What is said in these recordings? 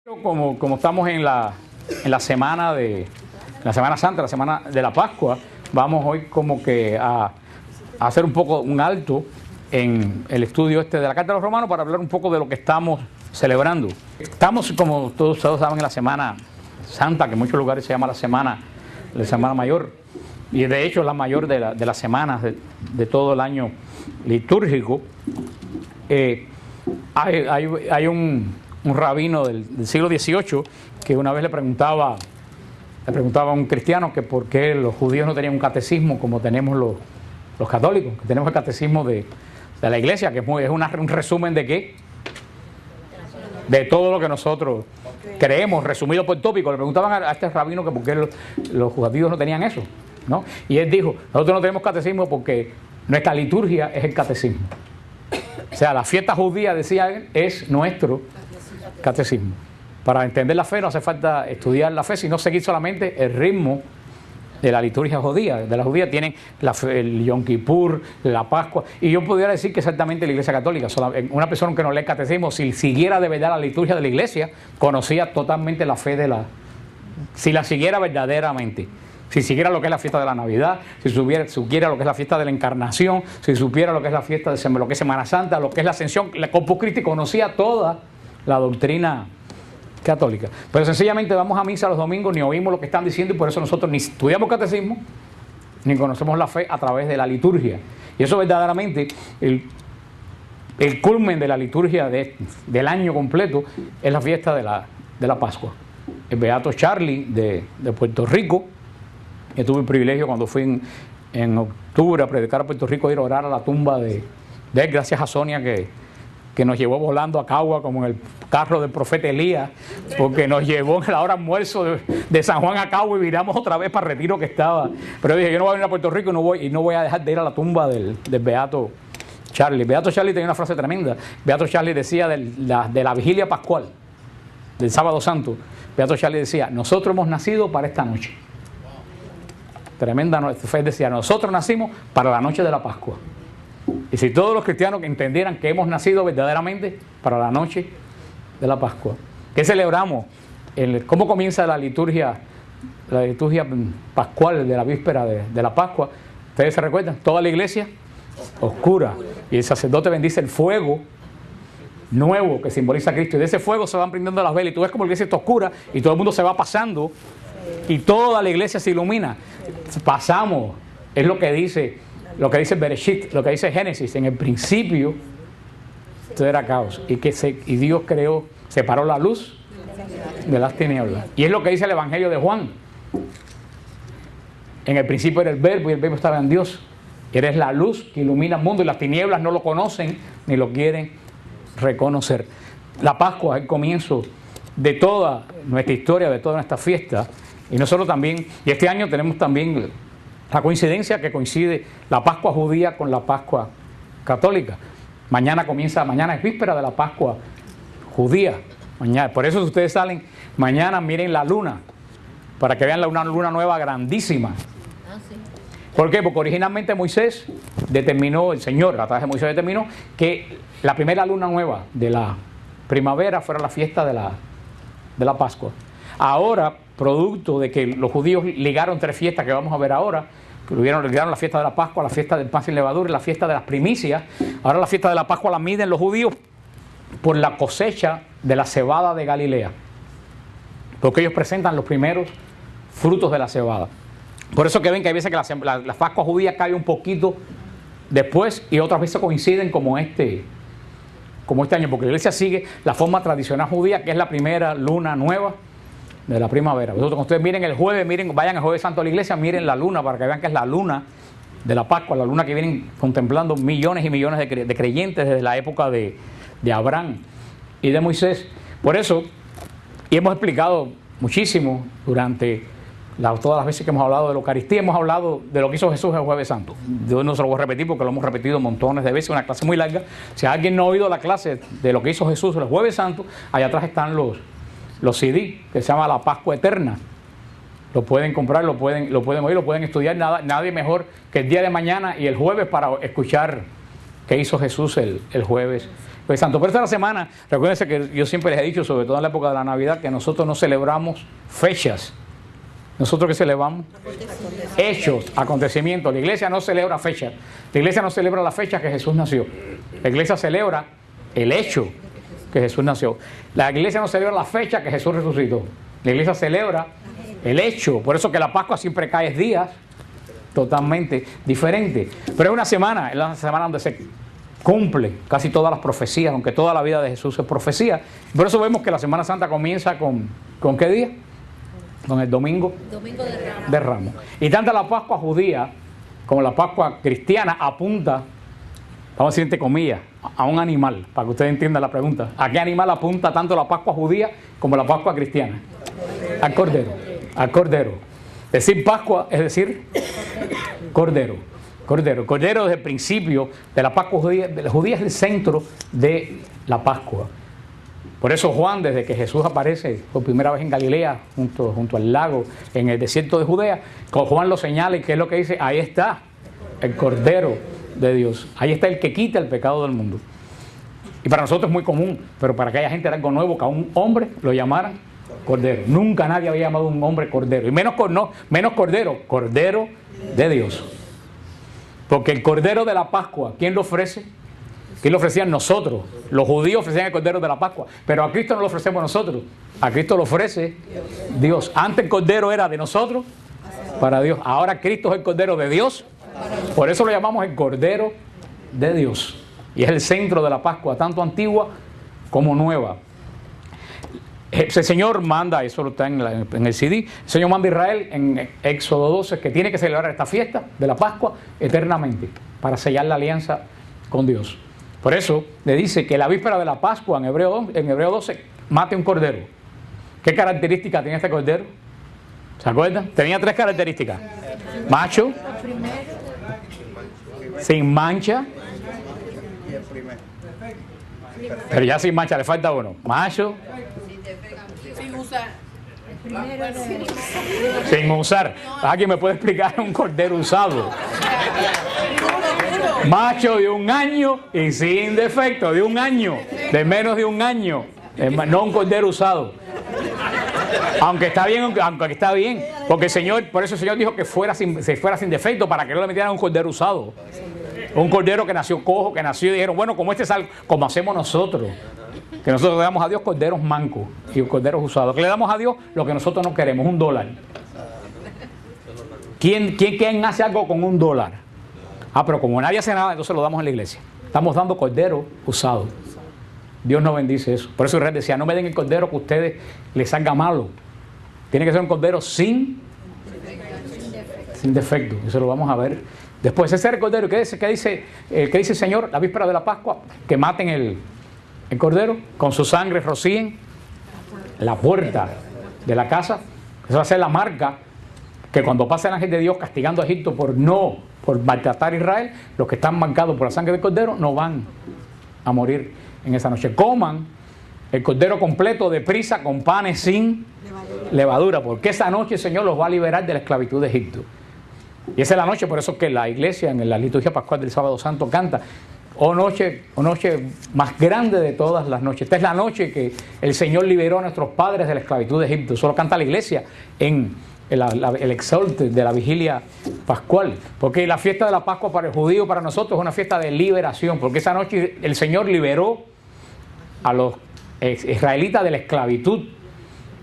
Como estamos en la semana la Semana Santa, la semana de la Pascua, vamos hoy como que a hacer un alto en el estudio de la Carta de los Romanos para hablar un poco de lo que estamos celebrando. Estamos, como todos saben, en la Semana Santa, que en muchos lugares se llama la Semana Mayor, y de hecho es la mayor de las semanas de todo el año litúrgico. Hay un rabino del siglo XVIII que una vez le preguntaba a un cristiano que por qué los judíos no tenían un catecismo como tenemos los católicos, que tenemos el catecismo de la iglesia, que es un resumen de qué, de todo lo que nosotros creemos, resumido por tópico. Le preguntaban a este rabino que por qué los judíos no tenían eso, ¿no? Y él dijo: nosotros no tenemos catecismo porque nuestra liturgia es el catecismo. O sea, la fiesta judía, decía él, es nuestro catecismo. Para entender la fe no hace falta estudiar la fe, sino seguir solamente el ritmo de la liturgia judía. De la judía tienen el Yom Kippur, la Pascua, y yo pudiera decir que exactamente la Iglesia Católica, una persona que no lee el catecismo, si siguiera de verdad la liturgia de la Iglesia, conocía totalmente la fe si la siguiera verdaderamente. Si siguiera lo que es la fiesta de la Navidad, si supiera lo que es la fiesta de la Encarnación, si supiera lo que es la fiesta de lo que es Semana Santa, lo que es la Ascensión, la Corpus Christi, conocía toda la doctrina católica. Pero sencillamente vamos a misa los domingos, ni oímos lo que están diciendo, y por eso nosotros ni estudiamos catecismo, ni conocemos la fe a través de la liturgia. Y eso verdaderamente, el culmen de la liturgia del año completo es la fiesta de la Pascua. El beato Charlie de Puerto Rico, que tuve el privilegio cuando fui en octubre a predicar a Puerto Rico, ir a orar a la tumba de él, gracias a Sonia que nos llevó volando a Cagua como en el carro del profeta Elías, porque nos llevó en la hora almuerzo de San Juan a Cagua y viramos otra vez para el retiro que estaba. Pero yo dije: yo no voy a venir a Puerto Rico y no voy a dejar de ir a la tumba del beato Charlie. Beato Charlie tenía una frase tremenda. Beato Charlie decía de la vigilia pascual, del sábado santo. Beato Charlie decía: nosotros hemos nacido para esta noche. Tremenda fe. Decía: nosotros nacimos para la noche de la Pascua. Y si todos los cristianos entendieran que hemos nacido verdaderamente para la noche de la Pascua, ¿qué celebramos? ¿Cómo comienza la liturgia pascual de la víspera de la Pascua? ¿Ustedes se recuerdan? Toda la iglesia oscura, y el sacerdote bendice el fuego nuevo que simboliza a Cristo, y de ese fuego se van prendiendo las velas, y tú ves como la iglesia está oscura y todo el mundo se va pasando y toda la iglesia se ilumina. Pasamos, es lo que dice Bereshit, lo que dice Génesis: en el principio todo era caos, y Dios separó la luz de las tinieblas. Y es lo que dice el Evangelio de Juan: en el principio era el Verbo, y el Verbo estaba en Dios. Eres la luz que ilumina el mundo, y las tinieblas no lo conocen ni lo quieren reconocer. La Pascua es el comienzo de toda nuestra historia, de toda nuestra fiesta. Y nosotros también, y este año tenemos también la coincidencia que coincide la Pascua judía con la Pascua católica. Mañana es víspera de la Pascua judía. Por eso, si ustedes salen mañana, miren la luna, para que vean una luna nueva grandísima. ¿Por qué? Porque originalmente Moisés determinó, el Señor a través de Moisés determinó que la primera luna nueva de la primavera fuera la fiesta de la Pascua. Ahora, producto de que los judíos ligaron tres fiestas que vamos a ver ahora, que ligaron la fiesta de la Pascua, la fiesta del pan sin levadura y la fiesta de las primicias. Ahora la fiesta de la Pascua la miden los judíos por la cosecha de la cebada de Galilea, porque ellos presentan los primeros frutos de la cebada. Por eso que ven que hay veces que la Pascua judía cae un poquito después, y otras veces coinciden como este año, porque la iglesia sigue la forma tradicional judía, que es la primera luna nueva de la primavera. Cuando ustedes miren el jueves, vayan el jueves santo a la iglesia, miren la luna para que vean que es la luna de la Pascua, la luna que vienen contemplando millones y millones de creyentes desde la época de Abraham y de Moisés. Por eso, y hemos explicado muchísimo durante todas las veces que hemos hablado de la Eucaristía, hemos hablado de lo que hizo Jesús el jueves santo. Yo no se lo voy a repetir porque lo hemos repetido montones de veces, una clase muy larga. Si alguien no ha oído la clase de lo que hizo Jesús el jueves santo, allá atrás están los CD, que se llama La Pascua Eterna. Lo pueden comprar, lo pueden oír, lo pueden estudiar. Nadie mejor que el día de mañana y el jueves para escuchar qué hizo Jesús el jueves Jueves Santo. Por esta semana, recuérdense que yo siempre les he dicho, sobre todo en la época de la Navidad, que nosotros no celebramos fechas. ¿Nosotros qué celebramos? Hechos, acontecimientos. La iglesia no celebra fechas. La iglesia no celebra la fecha que Jesús nació. La iglesia celebra el hecho que Jesús nació. La iglesia no celebra la fecha que Jesús resucitó. La iglesia celebra el hecho. Por eso que la Pascua siempre cae días totalmente diferentes. Pero es una semana donde se cumple casi todas las profecías, aunque toda la vida de Jesús es profecía. Por eso vemos que la Semana Santa comienza ¿con qué día? Con el Domingo de Ramos. Y tanto la Pascua judía como la Pascua cristiana apunta, vamos a decir entre comillas, a un animal, para que ustedes entiendan la pregunta. ¿A qué animal apunta tanto la Pascua judía como la Pascua cristiana? Al Cordero, al Cordero. Decir Pascua es decir Cordero. Cordero. Cordero desde el principio de la Pascua judía. La judía es el centro de la Pascua. Por eso Juan, desde que Jesús aparece por primera vez en Galilea, junto al lago, en el desierto de Judea, Juan lo señala y ¿qué es lo que dice? Ahí está el Cordero de Dios. Ahí está el que quita el pecado del mundo. Y para nosotros es muy común, pero para aquella gente era algo nuevo que a un hombre lo llamaran Cordero. Nunca nadie había llamado a un hombre Cordero. Y menos Cordero, Cordero de Dios. Porque el Cordero de la Pascua, ¿quién lo ofrece? ¿Quién lo ofrecían? Nosotros. Los judíos ofrecían el Cordero de la Pascua, pero a Cristo no lo ofrecemos nosotros. A Cristo lo ofrece Dios. Antes el Cordero era de nosotros para Dios. Ahora Cristo es el Cordero de Dios. Por eso lo llamamos el Cordero de Dios. Y es el centro de la Pascua, tanto antigua como nueva. El Señor manda, eso está en el CD, el Señor manda a Israel en Éxodo 12 que tiene que celebrar esta fiesta de la Pascua eternamente para sellar la alianza con Dios. Por eso le dice que la víspera de la Pascua en Hebreo 12 mate un cordero. ¿Qué características tiene este cordero? ¿Se acuerdan? Tenía 3 características. Macho, sin mancha, pero ya sin mancha, le falta uno. Macho, sin usar. ¿Alguien me puede explicar un cordero usado? Macho de 1 año y sin defecto, de 1 año, de menos de 1 año, no un cordero usado. Aunque está bien, porque el Señor, por eso el Señor dijo que fuera sin defecto, para que no le metieran un cordero usado. Un cordero que nació cojo, que nació y dijeron, bueno, como este es algo, como hacemos nosotros, que nosotros le damos a Dios corderos mancos y corderos usados, que le damos a Dios lo que nosotros no queremos, $1. ¿Quién hace algo con $1? Pero como nadie hace nada, entonces lo damos en la iglesia. Estamos dando cordero usado. Dios no bendice eso. Por eso Israel decía, no me den el cordero que a ustedes les salga malo. Tiene que ser un cordero sin defecto. Eso lo vamos a ver después. Ese es el cordero. ¿Qué dice el Señor? La víspera de la Pascua, que maten el cordero, con su sangre rocíen la puerta de la casa. Esa va a ser la marca que cuando pase el ángel de Dios castigando a Egipto por maltratar a Israel, los que están marcados por la sangre del cordero no van a morir en esa noche. Coman el cordero completo deprisa con panes sin levadura, porque esa noche el Señor los va a liberar de la esclavitud de Egipto. Y esa es la noche, por eso que la iglesia en la liturgia pascual del Sábado Santo canta, oh noche más grande de todas las noches. Esta es la noche que el Señor liberó a nuestros padres de la esclavitud de Egipto. Eso lo canta la iglesia en el exalte de la vigilia pascual, porque la fiesta de la Pascua para el judío, para nosotros, es una fiesta de liberación, porque esa noche el Señor liberó a los israelitas de la esclavitud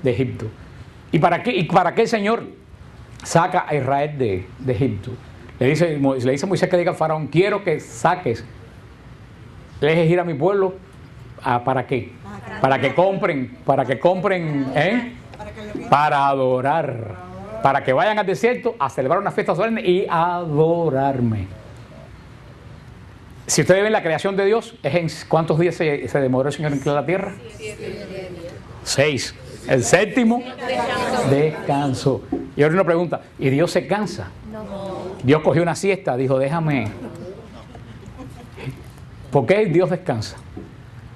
de Egipto. ¿Y para qué el Señor saca a Israel de Egipto? Le dice Moisés que diga al faraón, quiero que saques, dejes ir a mi pueblo, ¿para qué? Para que compren, para adorar. Para que vayan al desierto a celebrar una fiesta solemne y adorarme. Si ustedes ven la creación de Dios, ¿cuántos días se demoró el Señor en crear la tierra? 6. El 7º descansó. Y ahora una pregunta, ¿y Dios se cansa? Dios cogió una siesta, dijo, déjame. ¿Por qué Dios descansa?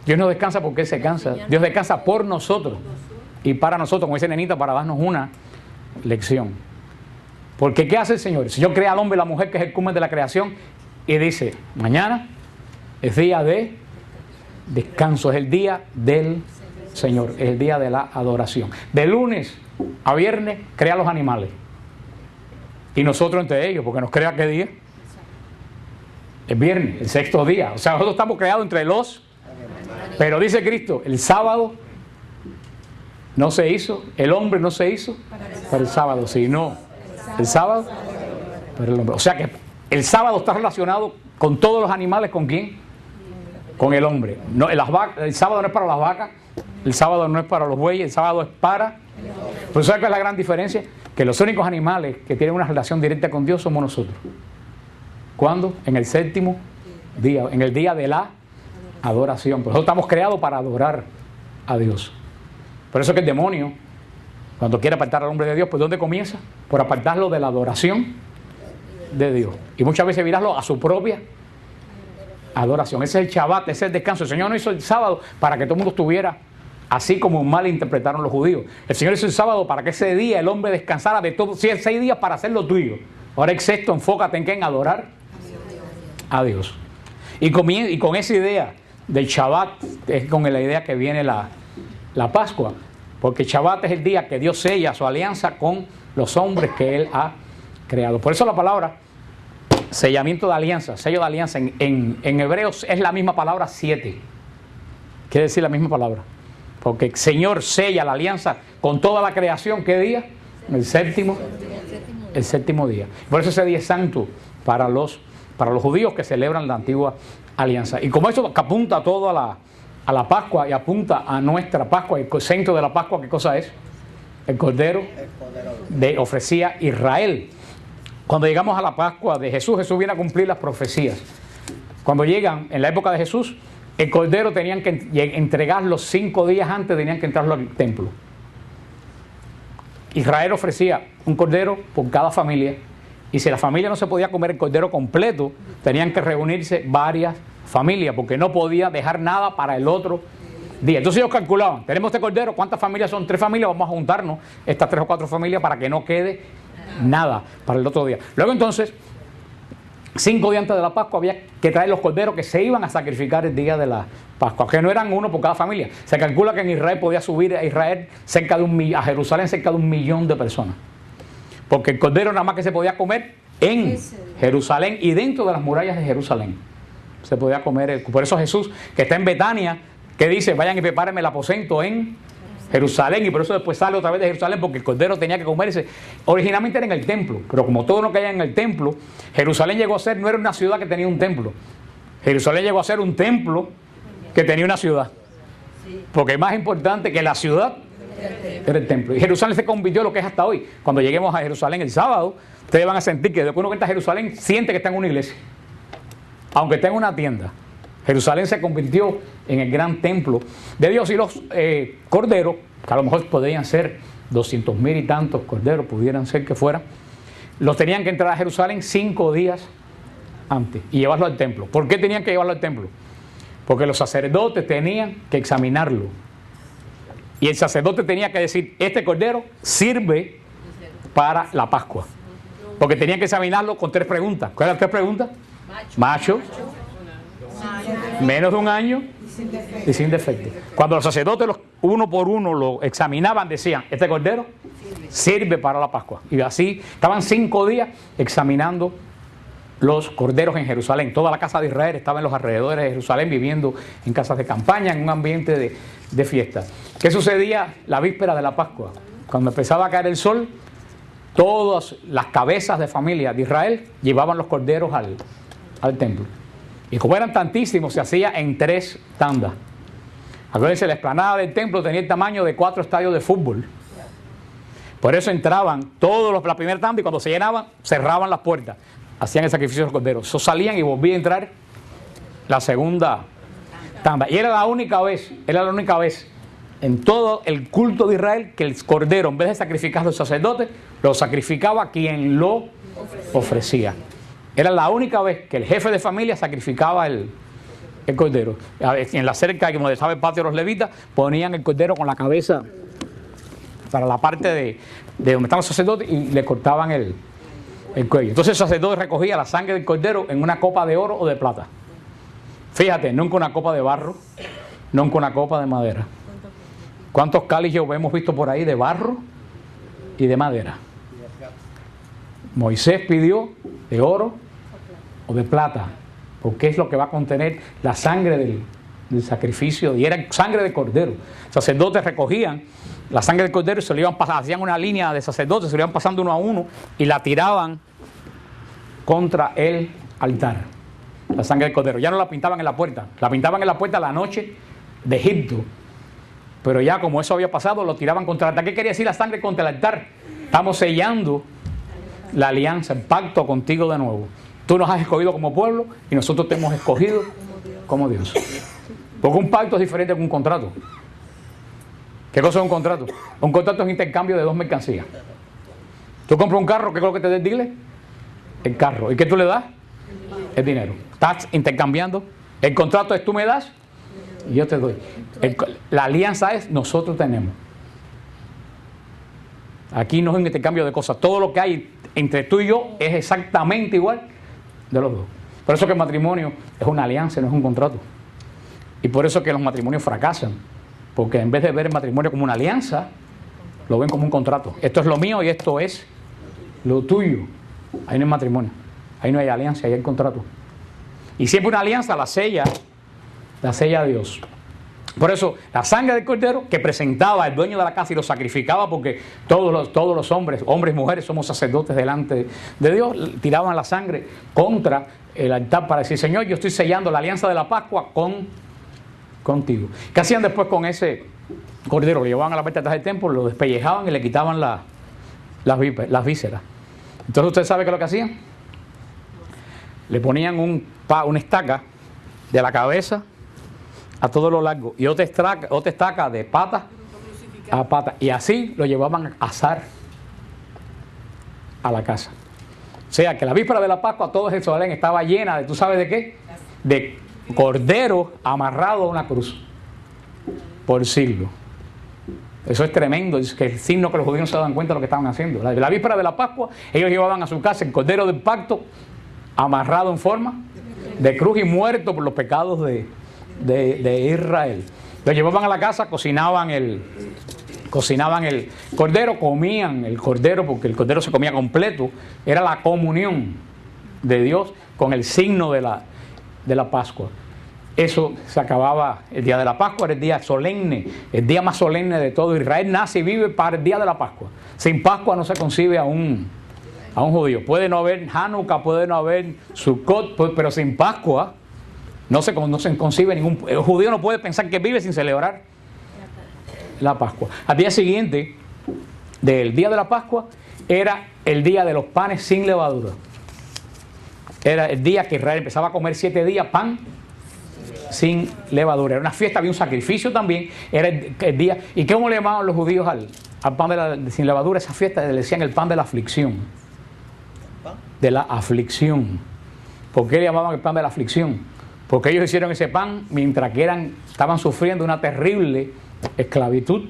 Dios no descansa porque Él se cansa. Dios descansa por nosotros y para nosotros, como dice Nenita, para darnos una lección. Porque ¿qué hace el Señor? El Señor crea al hombre y la mujer, que es el culmen de la creación, y dice, mañana es día de descanso, es el día del Señor, es el día de la adoración. De lunes a viernes crea los animales. Y nosotros entre ellos, porque nos crea qué día. El viernes, el sexto día. O sea, nosotros estamos creados entre los. Pero dice Cristo, el sábado no se hizo, el hombre no se hizo para el sábado, sino el sábado para el hombre. O sea que el sábado está relacionado con todos los animales, ¿con quién? Con el hombre. No, el sábado no es para las vacas, el sábado no es para los bueyes, el sábado es para. Pero ¿sabes cuál es la gran diferencia? Que los únicos animales que tienen una relación directa con Dios somos nosotros. ¿Cuándo? En el séptimo día, en el día de la adoración. Nosotros estamos creados para adorar a Dios. Por eso que el demonio, cuando quiere apartar al hombre de Dios, pues ¿dónde comienza? Por apartarlo de la adoración de Dios. Y muchas veces virarlo a su propia adoración. Ese es el Shabbat, ese es el descanso. El Señor no hizo el sábado para que todo el mundo estuviera así como mal interpretaron los judíos. El Señor hizo el sábado para que ese día el hombre descansara de todo. 6 días para hacer lo tuyo. Ahora el sexto, enfócate en qué, en adorar a Dios. Y con esa idea del Shabbat es con la idea que viene la Pascua, porque el Shabbat es el día que Dios sella su alianza con los hombres que Él ha creado. Por eso la palabra sellamiento de alianza, sello de alianza en hebreos es la misma palabra 7. Quiere decir la misma palabra, porque el Señor sella la alianza con toda la creación. ¿Qué día? El séptimo día. Por eso ese día es santo para los judíos que celebran la antigua alianza. Y como eso que apunta todo a la Pascua y apunta a nuestra Pascua, el centro de la Pascua, ¿qué cosa es? El Cordero de ofrecía Israel. Cuando llegamos a la Pascua de Jesús, Jesús viene a cumplir las profecías. Cuando llegan, en la época de Jesús, el Cordero tenían que entregarlo 5 días antes, tenían que entrarlo al templo. Israel ofrecía un Cordero por cada familia, y si la familia no se podía comer el Cordero completo, tenían que reunirse varias familias, porque no podía dejar nada para el otro día. Entonces ellos calculaban, tenemos este Cordero, ¿cuántas familias son? 3 familias, vamos a juntarnos estas 3 o 4 familias para que no quede nada para el otro día. Luego entonces, 5 días antes de la Pascua había que traer los corderos que se iban a sacrificar el día de la Pascua, que no eran uno por cada familia. Se calcula que en Israel podía subir a a Jerusalén cerca de 1 millón de personas, porque el cordero nada más que se podía comer en Jerusalén y dentro de las murallas de Jerusalén se podía comer. Por eso Jesús, que está en Betania, que dice, vayan y prepárenme el aposento en Jerusalén, y por eso después sale otra vez de Jerusalén, porque el cordero tenía que comerse. Originalmente era en el templo, pero como todo lo que hay en el templo, Jerusalén llegó a ser, no era una ciudad que tenía un templo, Jerusalén llegó a ser un templo que tenía una ciudad, porque más importante que la ciudad era el templo. Y Jerusalén se convirtió en lo que es hasta hoy. Cuando lleguemos a Jerusalén el sábado, ustedes van a sentir que después uno que está en Jerusalén siente que está en una iglesia, aunque esté en una tienda. Jerusalén se convirtió en el gran templo de Dios, y los corderos, que a lo mejor podrían ser 200,000 y tantos corderos, pudieran ser que fueran, los tenían que entrar a Jerusalén 5 días antes y llevarlo al templo. ¿Por qué tenían que llevarlo al templo? Porque los sacerdotes tenían que examinarlo. Y el sacerdote tenía que decir, este cordero sirve para la Pascua. Porque tenían que examinarlo con 3 preguntas. ¿Cuáles eran las 3 preguntas? Macho, menos de 1 año y sin defecto. Cuando los sacerdotes uno por uno lo examinaban, decían, este cordero sirve para la Pascua. Y así estaban 5 días examinando los corderos en Jerusalén. Toda la casa de Israel estaba en los alrededores de Jerusalén, viviendo en casas de campaña, en un ambiente de fiesta. ¿Qué sucedía la víspera de la Pascua? Cuando empezaba a caer el sol, todas las cabezas de familia de Israel llevaban los corderos al templo. Y como eran tantísimos, se hacía en 3 tandas. Acuérdense, la explanada del templo tenía el tamaño de 4 estadios de fútbol. Por eso entraban todos la primera tanda, y cuando se llenaban, cerraban las puertas. Hacían el sacrificio de los corderos. Eso salían y volvían a entrar la segunda tanda. Y era la única vez en todo el culto de Israel que el cordero, en vez de sacrificar a los sacerdotes, lo sacrificaba quien lo ofrecía. Era la única vez que el jefe de familia sacrificaba el cordero. En la cerca, como estaba el patio de los levitas, ponían el cordero con la cabeza para la parte de donde estaban los sacerdotes, y le cortaban el cuello. Entonces el sacerdote recogía la sangre del cordero en una copa de oro o de plata. Fíjate, nunca una copa de barro, no con una copa de madera. ¿Cuántos cálices hemos visto por ahí de barro y de madera? Moisés pidió de oro o de plata, porque es lo que va a contener la sangre del sacrificio, y era sangre de cordero. Los sacerdotes recogían la sangre del cordero y se lo iban pasando, hacían una línea de sacerdotes, se lo iban pasando uno a uno y la tiraban contra el altar. La sangre del cordero. Ya no la pintaban en la puerta, la pintaban en la puerta la noche de Egipto. Pero ya como eso había pasado, lo tiraban contra el altar. ¿Qué quería decir la sangre contra el altar? Estamos sellando la alianza, el pacto contigo de nuevo. Tú nos has escogido como pueblo y nosotros te hemos escogido como Dios. Porque un pacto es diferente que un contrato. ¿Qué cosa es un contrato? Un contrato es un intercambio de dos mercancías. Tú compras un carro, ¿qué es lo que te da el dealer? El carro. ¿Y qué tú le das? El dinero. Estás intercambiando. El contrato es tú me das y yo te doy. La alianza es nosotros tenemos. Aquí no es un intercambio de cosas. Todo lo que hay entre tú y yo es exactamente igual de los dos. Por eso que el matrimonio es una alianza, no es un contrato. Y por eso que los matrimonios fracasan. Porque en vez de ver el matrimonio como una alianza, lo ven como un contrato. Esto es lo mío y esto es lo tuyo. Ahí no hay matrimonio. Ahí no hay alianza, ahí hay contrato. Y siempre una alianza la sella Dios. Por eso la sangre del cordero que presentaba el dueño de la casa y lo sacrificaba, porque todos los hombres y mujeres somos sacerdotes delante de Dios, tiraban la sangre contra el altar para decir: Señor, yo estoy sellando la alianza de la Pascua contigo. ¿Qué hacían después con ese cordero? Lo llevaban a la parte de atrás del templo, lo despellejaban y le quitaban las vísceras. Entonces usted sabe qué es lo que hacían. Le ponían una estaca de la cabeza a todo lo largo y otra estaca de pata a pata, y así lo llevaban a asar a la casa. O sea que la víspera de la Pascua todo Jerusalén estaba llena de, ¿tú sabes de qué? De cordero amarrado a una cruz por siglo. Eso es tremendo, es que el signo que los judíos no se daban cuenta de lo que estaban haciendo. La víspera de la Pascua ellos llevaban a su casa el cordero del pacto amarrado en forma de cruz y muerto por los pecados de Israel. Lo llevaban a la casa, cocinaban el cordero, comían el cordero, porque el cordero se comía completo. Era la comunión de Dios con el signo de la Pascua. Eso se acababa el día de la Pascua, era el día solemne, el día más solemne de todo. Israel nace y vive para el día de la Pascua. Sin Pascua no se concibe a un judío. Puede no haber Hanukkah, puede no haber Sukkot, pero sin Pascua no se concibe el judío no puede pensar que vive sin celebrar la Pascua. Al día siguiente del día de la Pascua era el día de los panes sin levadura. Era el día que Israel empezaba a comer 7 días pan sin levadura. Era una fiesta, había un sacrificio también. Era el día. ¿Y cómo le llamaban los judíos al pan sin levadura? Esa fiesta le decían el pan de la aflicción. De la aflicción. ¿Por qué le llamaban el pan de la aflicción? Porque ellos hicieron ese pan mientras que estaban sufriendo una terrible esclavitud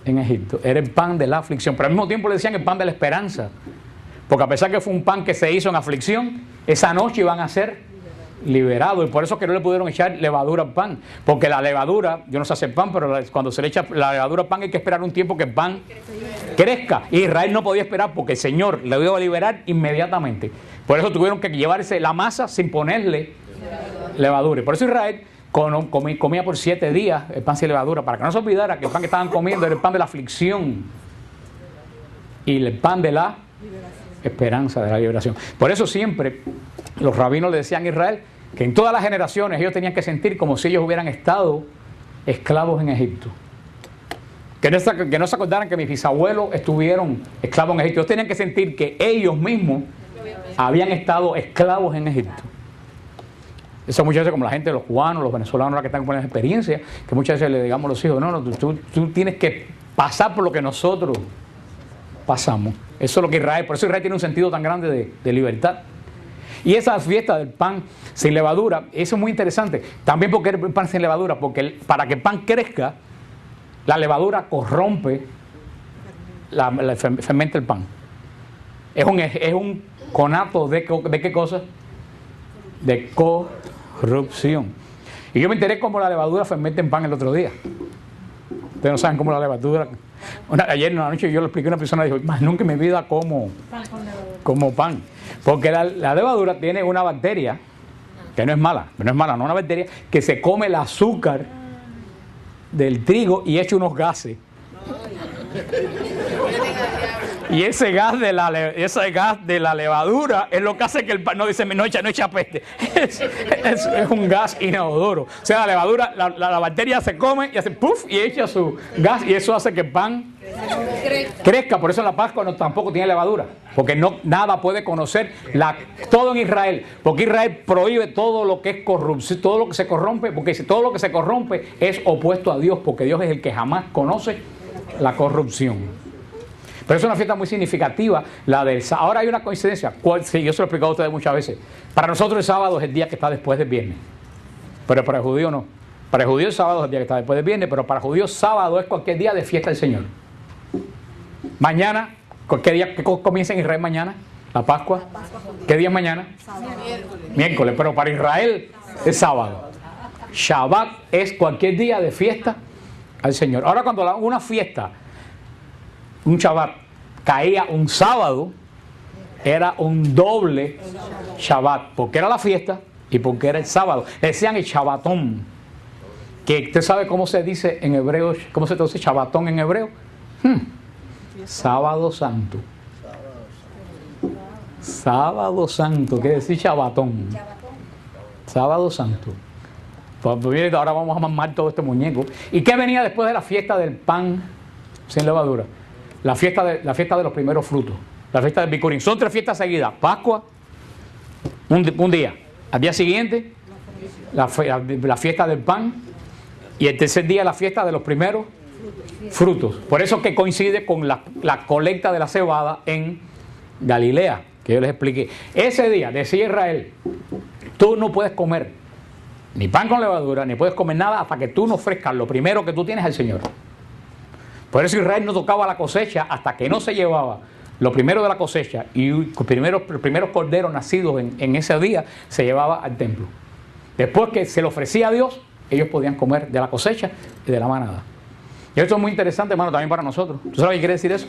en Egipto. Era el pan de la aflicción, pero al mismo tiempo le decían el pan de la esperanza, porque a pesar que fue un pan que se hizo en aflicción, esa noche iban a ser liberados, y por eso es que no le pudieron echar levadura al pan, porque la levadura, yo no sé hacer pan, pero cuando se le echa la levadura al pan hay que esperar un tiempo que el pan crezca, y Israel no podía esperar porque el Señor le iba a liberar inmediatamente. Por eso tuvieron que llevarse la masa sin ponerle levadura. Y por eso Israel comía por 7 días el pan sin levadura, para que no se olvidara que el pan que estaban comiendo era el pan de la aflicción y el pan de la esperanza, de la liberación. Por eso siempre los rabinos le decían a Israel que en todas las generaciones ellos tenían que sentir como si ellos hubieran estado esclavos en Egipto. Que no se acordaran que mis bisabuelos estuvieron esclavos en Egipto. Ellos tenían que sentir que ellos mismos habían estado esclavos en Egipto. Eso muchas veces, como la gente, los cubanos, los venezolanos, la que están con esa experiencia, que muchas veces le digamos a los hijos: no, tú tienes que pasar por lo que nosotros pasamos. Eso es lo que Israel, por eso Israel tiene un sentido tan grande de libertad. Y esa fiesta del pan sin levadura, eso es muy interesante. También porque el pan sin levadura, porque para que el pan crezca, la levadura corrompe, fermenta el pan. Es un conato de qué cosa? De corrupción. Y yo me enteré cómo la levadura fermenta en pan el otro día. Ustedes no saben cómo la levadura... ayer en la noche yo le expliqué a una persona y dijo, más nunca en mi vida como pan. Porque la levadura tiene una bacteria que no es mala, no una bacteria que se come el azúcar del trigo y echa unos gases. Y ese gas de la levadura es lo que hace que el pan no echa peste. Es un gas inodoro. O sea, la levadura, la bacteria se come y hace puff y echa su gas y eso hace que el pan crezca. Por eso en la Pascua tampoco tiene levadura. Porque nada puede conocer todo en Israel. Porque Israel prohíbe todo lo que es corrupción, todo lo que se corrompe. Porque todo lo que se corrompe es opuesto a Dios. Porque Dios es el que jamás conoce la corrupción. Pero es una fiesta muy significativa, la del sábado. Ahora hay una coincidencia, sí, yo se lo he explicado a ustedes muchas veces. Para nosotros el sábado es el día que está después del viernes, pero para el judío no. Para el judío el sábado es el día que está después del viernes, pero para el judío sábado es cualquier día de fiesta del Señor. Mañana, ¿qué día comienza en Israel mañana? La Pascua. ¿Qué día es mañana? Miércoles, pero para Israel es sábado. Shabbat es cualquier día de fiesta al Señor. Ahora cuando una fiesta, un Shabbat, caía un sábado, era un doble Shabbat, porque era la fiesta y porque era el sábado. Le decían el Shabbatón, que usted sabe cómo se dice en hebreo, cómo se traduce Shabbatón en hebreo. Sábado Santo. Sábado Santo, quiere decir Shabbatón. Sábado Santo. Pues ahora vamos a mamar todo este muñeco. ¿Y qué venía después de la fiesta del pan sin levadura? La fiesta de los primeros frutos, la fiesta del Bikurim. Son 3 fiestas seguidas: Pascua, un día, al día siguiente la fiesta del pan y el tercer día la fiesta de los primeros frutos. Por eso que coincide con la colecta de la cebada en Galilea, que yo les expliqué. Ese día decía Israel, tú no puedes comer ni pan con levadura, ni puedes comer nada hasta que tú no ofrezcas lo primero que tú tienes al Señor. Por eso Israel no tocaba la cosecha hasta que no se llevaba lo primero de la cosecha y los primeros corderos nacidos en ese día se llevaba al templo. Después que se le ofrecía a Dios, ellos podían comer de la cosecha y de la manada. Y esto es muy interesante, hermano, también para nosotros. ¿Tú sabes qué quiere decir eso?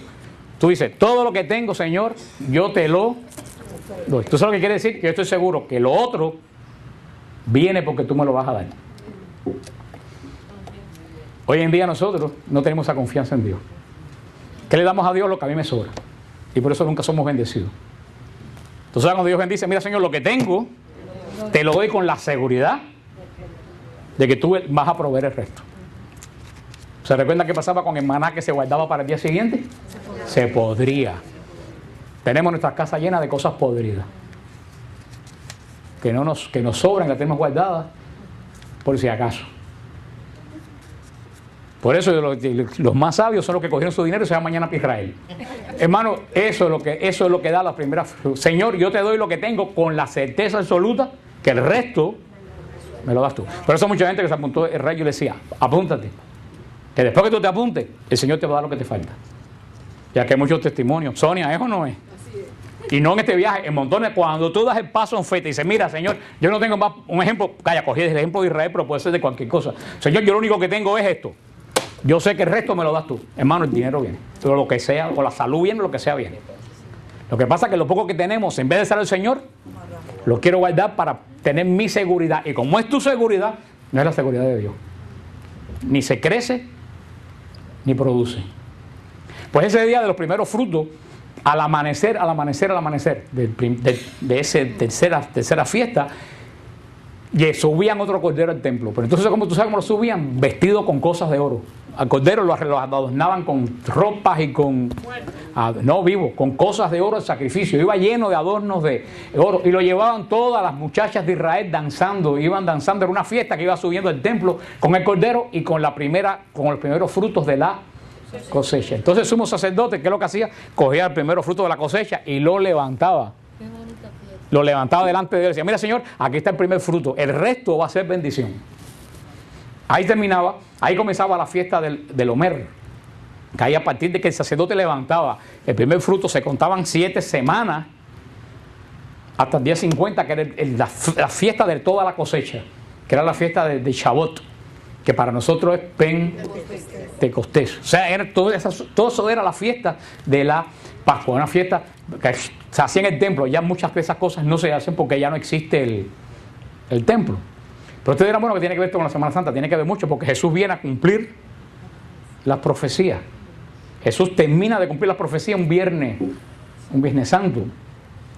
Tú dices, todo lo que tengo, Señor, yo te lo doy. ¿Tú sabes lo que quiere decir? Que yo estoy seguro que lo otro viene porque tú me lo vas a dar. Hoy en día nosotros no tenemos esa confianza en Dios. ¿Qué le damos a Dios? Lo que a mí me sobra. Y por eso nunca somos bendecidos. Entonces cuando Dios bendice, mira Señor, lo que tengo, te lo doy con la seguridad de que tú vas a proveer el resto. ¿Se recuerda qué pasaba con el maná que se guardaba para el día siguiente? Se podría. Tenemos nuestras casas llenas de cosas podridas. Que nos sobran, que tenemos guardadas, por si acaso. Por eso los más sabios son los que cogieron su dinero y se van mañana a Israel. Hermano, eso es lo que da la primera. Señor, yo te doy lo que tengo con la certeza absoluta que el resto me lo das tú. Por eso mucha gente que se apuntó el rey, yo le decía, apúntate. Que después que tú te apuntes, el Señor te va a dar lo que te falta. Ya que hay muchos testimonios. Sonia, eso no es. Y no en este viaje, en montones. Cuando tú das el paso en fe, te dices, mira, Señor, yo no tengo más. Un ejemplo, cogí el ejemplo de Israel, pero puede ser de cualquier cosa. Señor, yo lo único que tengo es esto. Yo sé que el resto me lo das tú. Hermano, el dinero viene. O lo que sea, o la salud viene, lo que sea viene. Lo que pasa es que lo poco que tenemos, en vez de ser el Señor, lo quiero guardar para tener mi seguridad. Y como es tu seguridad, no es la seguridad de Dios. Ni se crece, ni produce. Pues ese día de los primeros frutos, al amanecer de esa tercera fiesta, subían otro cordero al templo. Pero entonces, como tú sabes cómo lo subían, vestido con cosas de oro. Al cordero lo adornaban con ropas y con cosas de oro al sacrificio. Iba lleno de adornos de oro y lo llevaban todas las muchachas de Israel danzando. Iban danzando, era una fiesta que iba subiendo al templo con el cordero y con los primeros frutos de la cosecha. Entonces el sumo sacerdote, ¿qué es lo que hacía? Cogía el primer fruto de la cosecha y lo levantaba. Lo levantaba delante de él y decía, mira Señor, aquí está el primer fruto, el resto va a ser bendición. Ahí comenzaba la fiesta del Omer, que ahí a partir de que el sacerdote levantaba el primer fruto se contaban 7 semanas hasta el día 50, que era la fiesta de toda la cosecha. que era la fiesta de Shavuot, que para nosotros es Pentecostés. O sea, todo eso era la fiesta de la Pascua, una fiesta que se hacía en el templo. Ya muchas de esas cosas no se hacen porque ya no existe el templo. Pero ustedes dirán, bueno, que tiene que ver con la Semana Santa. Tiene que ver mucho porque Jesús viene a cumplir las profecías. Jesús termina de cumplir las profecías un Viernes Santo.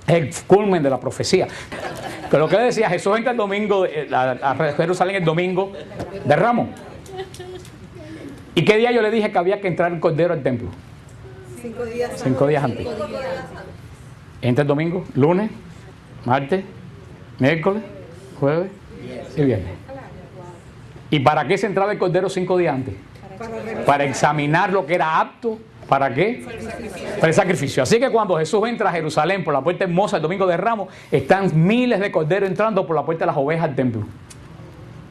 Es el culmen de la profecía. Pero lo que le decía, Jesús entra el domingo a Jerusalén el domingo de Ramos. ¿Y qué día yo le dije que había que entrar el Cordero al templo? 5 días antes. Entra el domingo, lunes, martes, miércoles, jueves y viernes. ¿Y para qué se entraba el Cordero 5 días antes? Para examinar lo que era apto. ¿Para qué? Para el sacrificio. Así que cuando Jesús entra a Jerusalén por la puerta hermosa el domingo de Ramos, están miles de corderos entrando por la puerta de las ovejas al templo.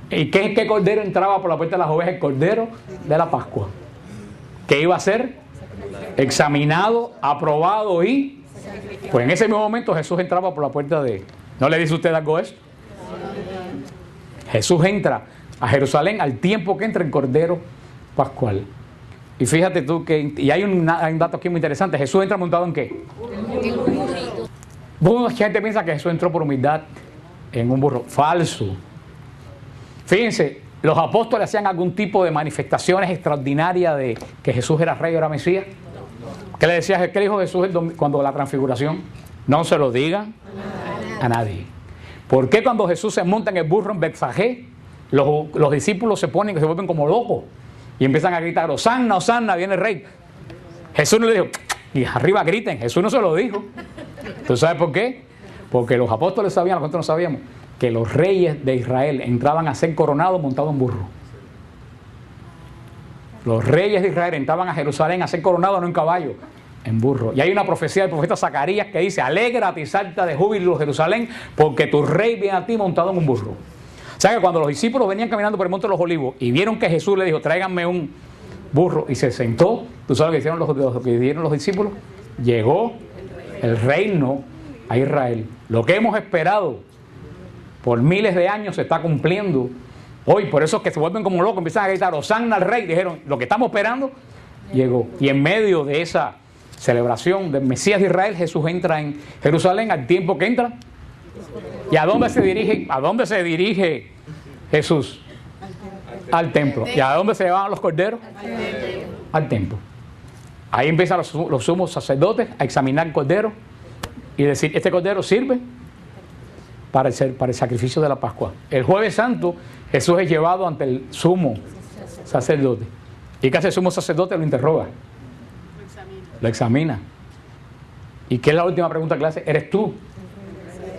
¿Y qué cordero entraba por la puerta de las ovejas? El cordero de la Pascua. ¿Qué iba a ser? Examinado, aprobado y... Pues en ese mismo momento Jesús entraba por la puerta de... ¿No le dice usted algo eso? Jesús entra a Jerusalén al tiempo que entra el cordero pascual. Y fíjate tú que, y hay un dato aquí muy interesante, Jesús entra montado ¿en qué? Mucha gente piensa que Jesús entró por humildad en un burro. Falso. Fíjense, los apóstoles hacían algún tipo de manifestaciones extraordinarias de que Jesús era rey o era Mesías. ¿Qué le decía? ¿Qué dijo Jesús cuando la transfiguración? No se lo digan a nadie. ¿Por qué cuando Jesús se monta en el burro en Betfagé, los discípulos se vuelven como locos? Y empiezan a gritar, Hosanna, Hosanna, viene el rey. Jesús no le dijo, y arriba griten, Jesús no se lo dijo. ¿Tú sabes por qué? Porque los apóstoles sabían, nosotros no sabíamos, que los reyes de Israel entraban a ser coronados montados en burro. Los reyes de Israel entraban a Jerusalén a ser coronados no en caballo, en burro. Y hay una profecía del profeta Zacarías que dice, alégrate y salta de júbilo Jerusalén, porque tu rey viene a ti montado en un burro. O sea que cuando los discípulos venían caminando por el Monte de los Olivos y vieron que Jesús le dijo, tráiganme un burro, y se sentó, ¿tú sabes lo que hicieron los discípulos? Llegó el reino a Israel. Lo que hemos esperado por miles de años se está cumpliendo hoy. Por eso es que se vuelven como locos, empiezan a gritar, Hosanna al rey. Dijeron, lo que estamos esperando llegó. Y en medio de esa celebración del Mesías de Israel, Jesús entra en Jerusalén al tiempo que entra. ¿Y a dónde se dirige? ¿A dónde se dirige Jesús? Al templo. ¿Y a dónde se llevaban los corderos? Al templo. Ahí empiezan los sumos sacerdotes a examinar el cordero y decir, este cordero sirve para el sacrificio de la Pascua. El Jueves Santo Jesús es llevado ante el sumo sacerdote. ¿Y qué hace el sumo sacerdote? Lo interroga. Lo examina. ¿Y qué es la última pregunta que le hace? ¿Eres tú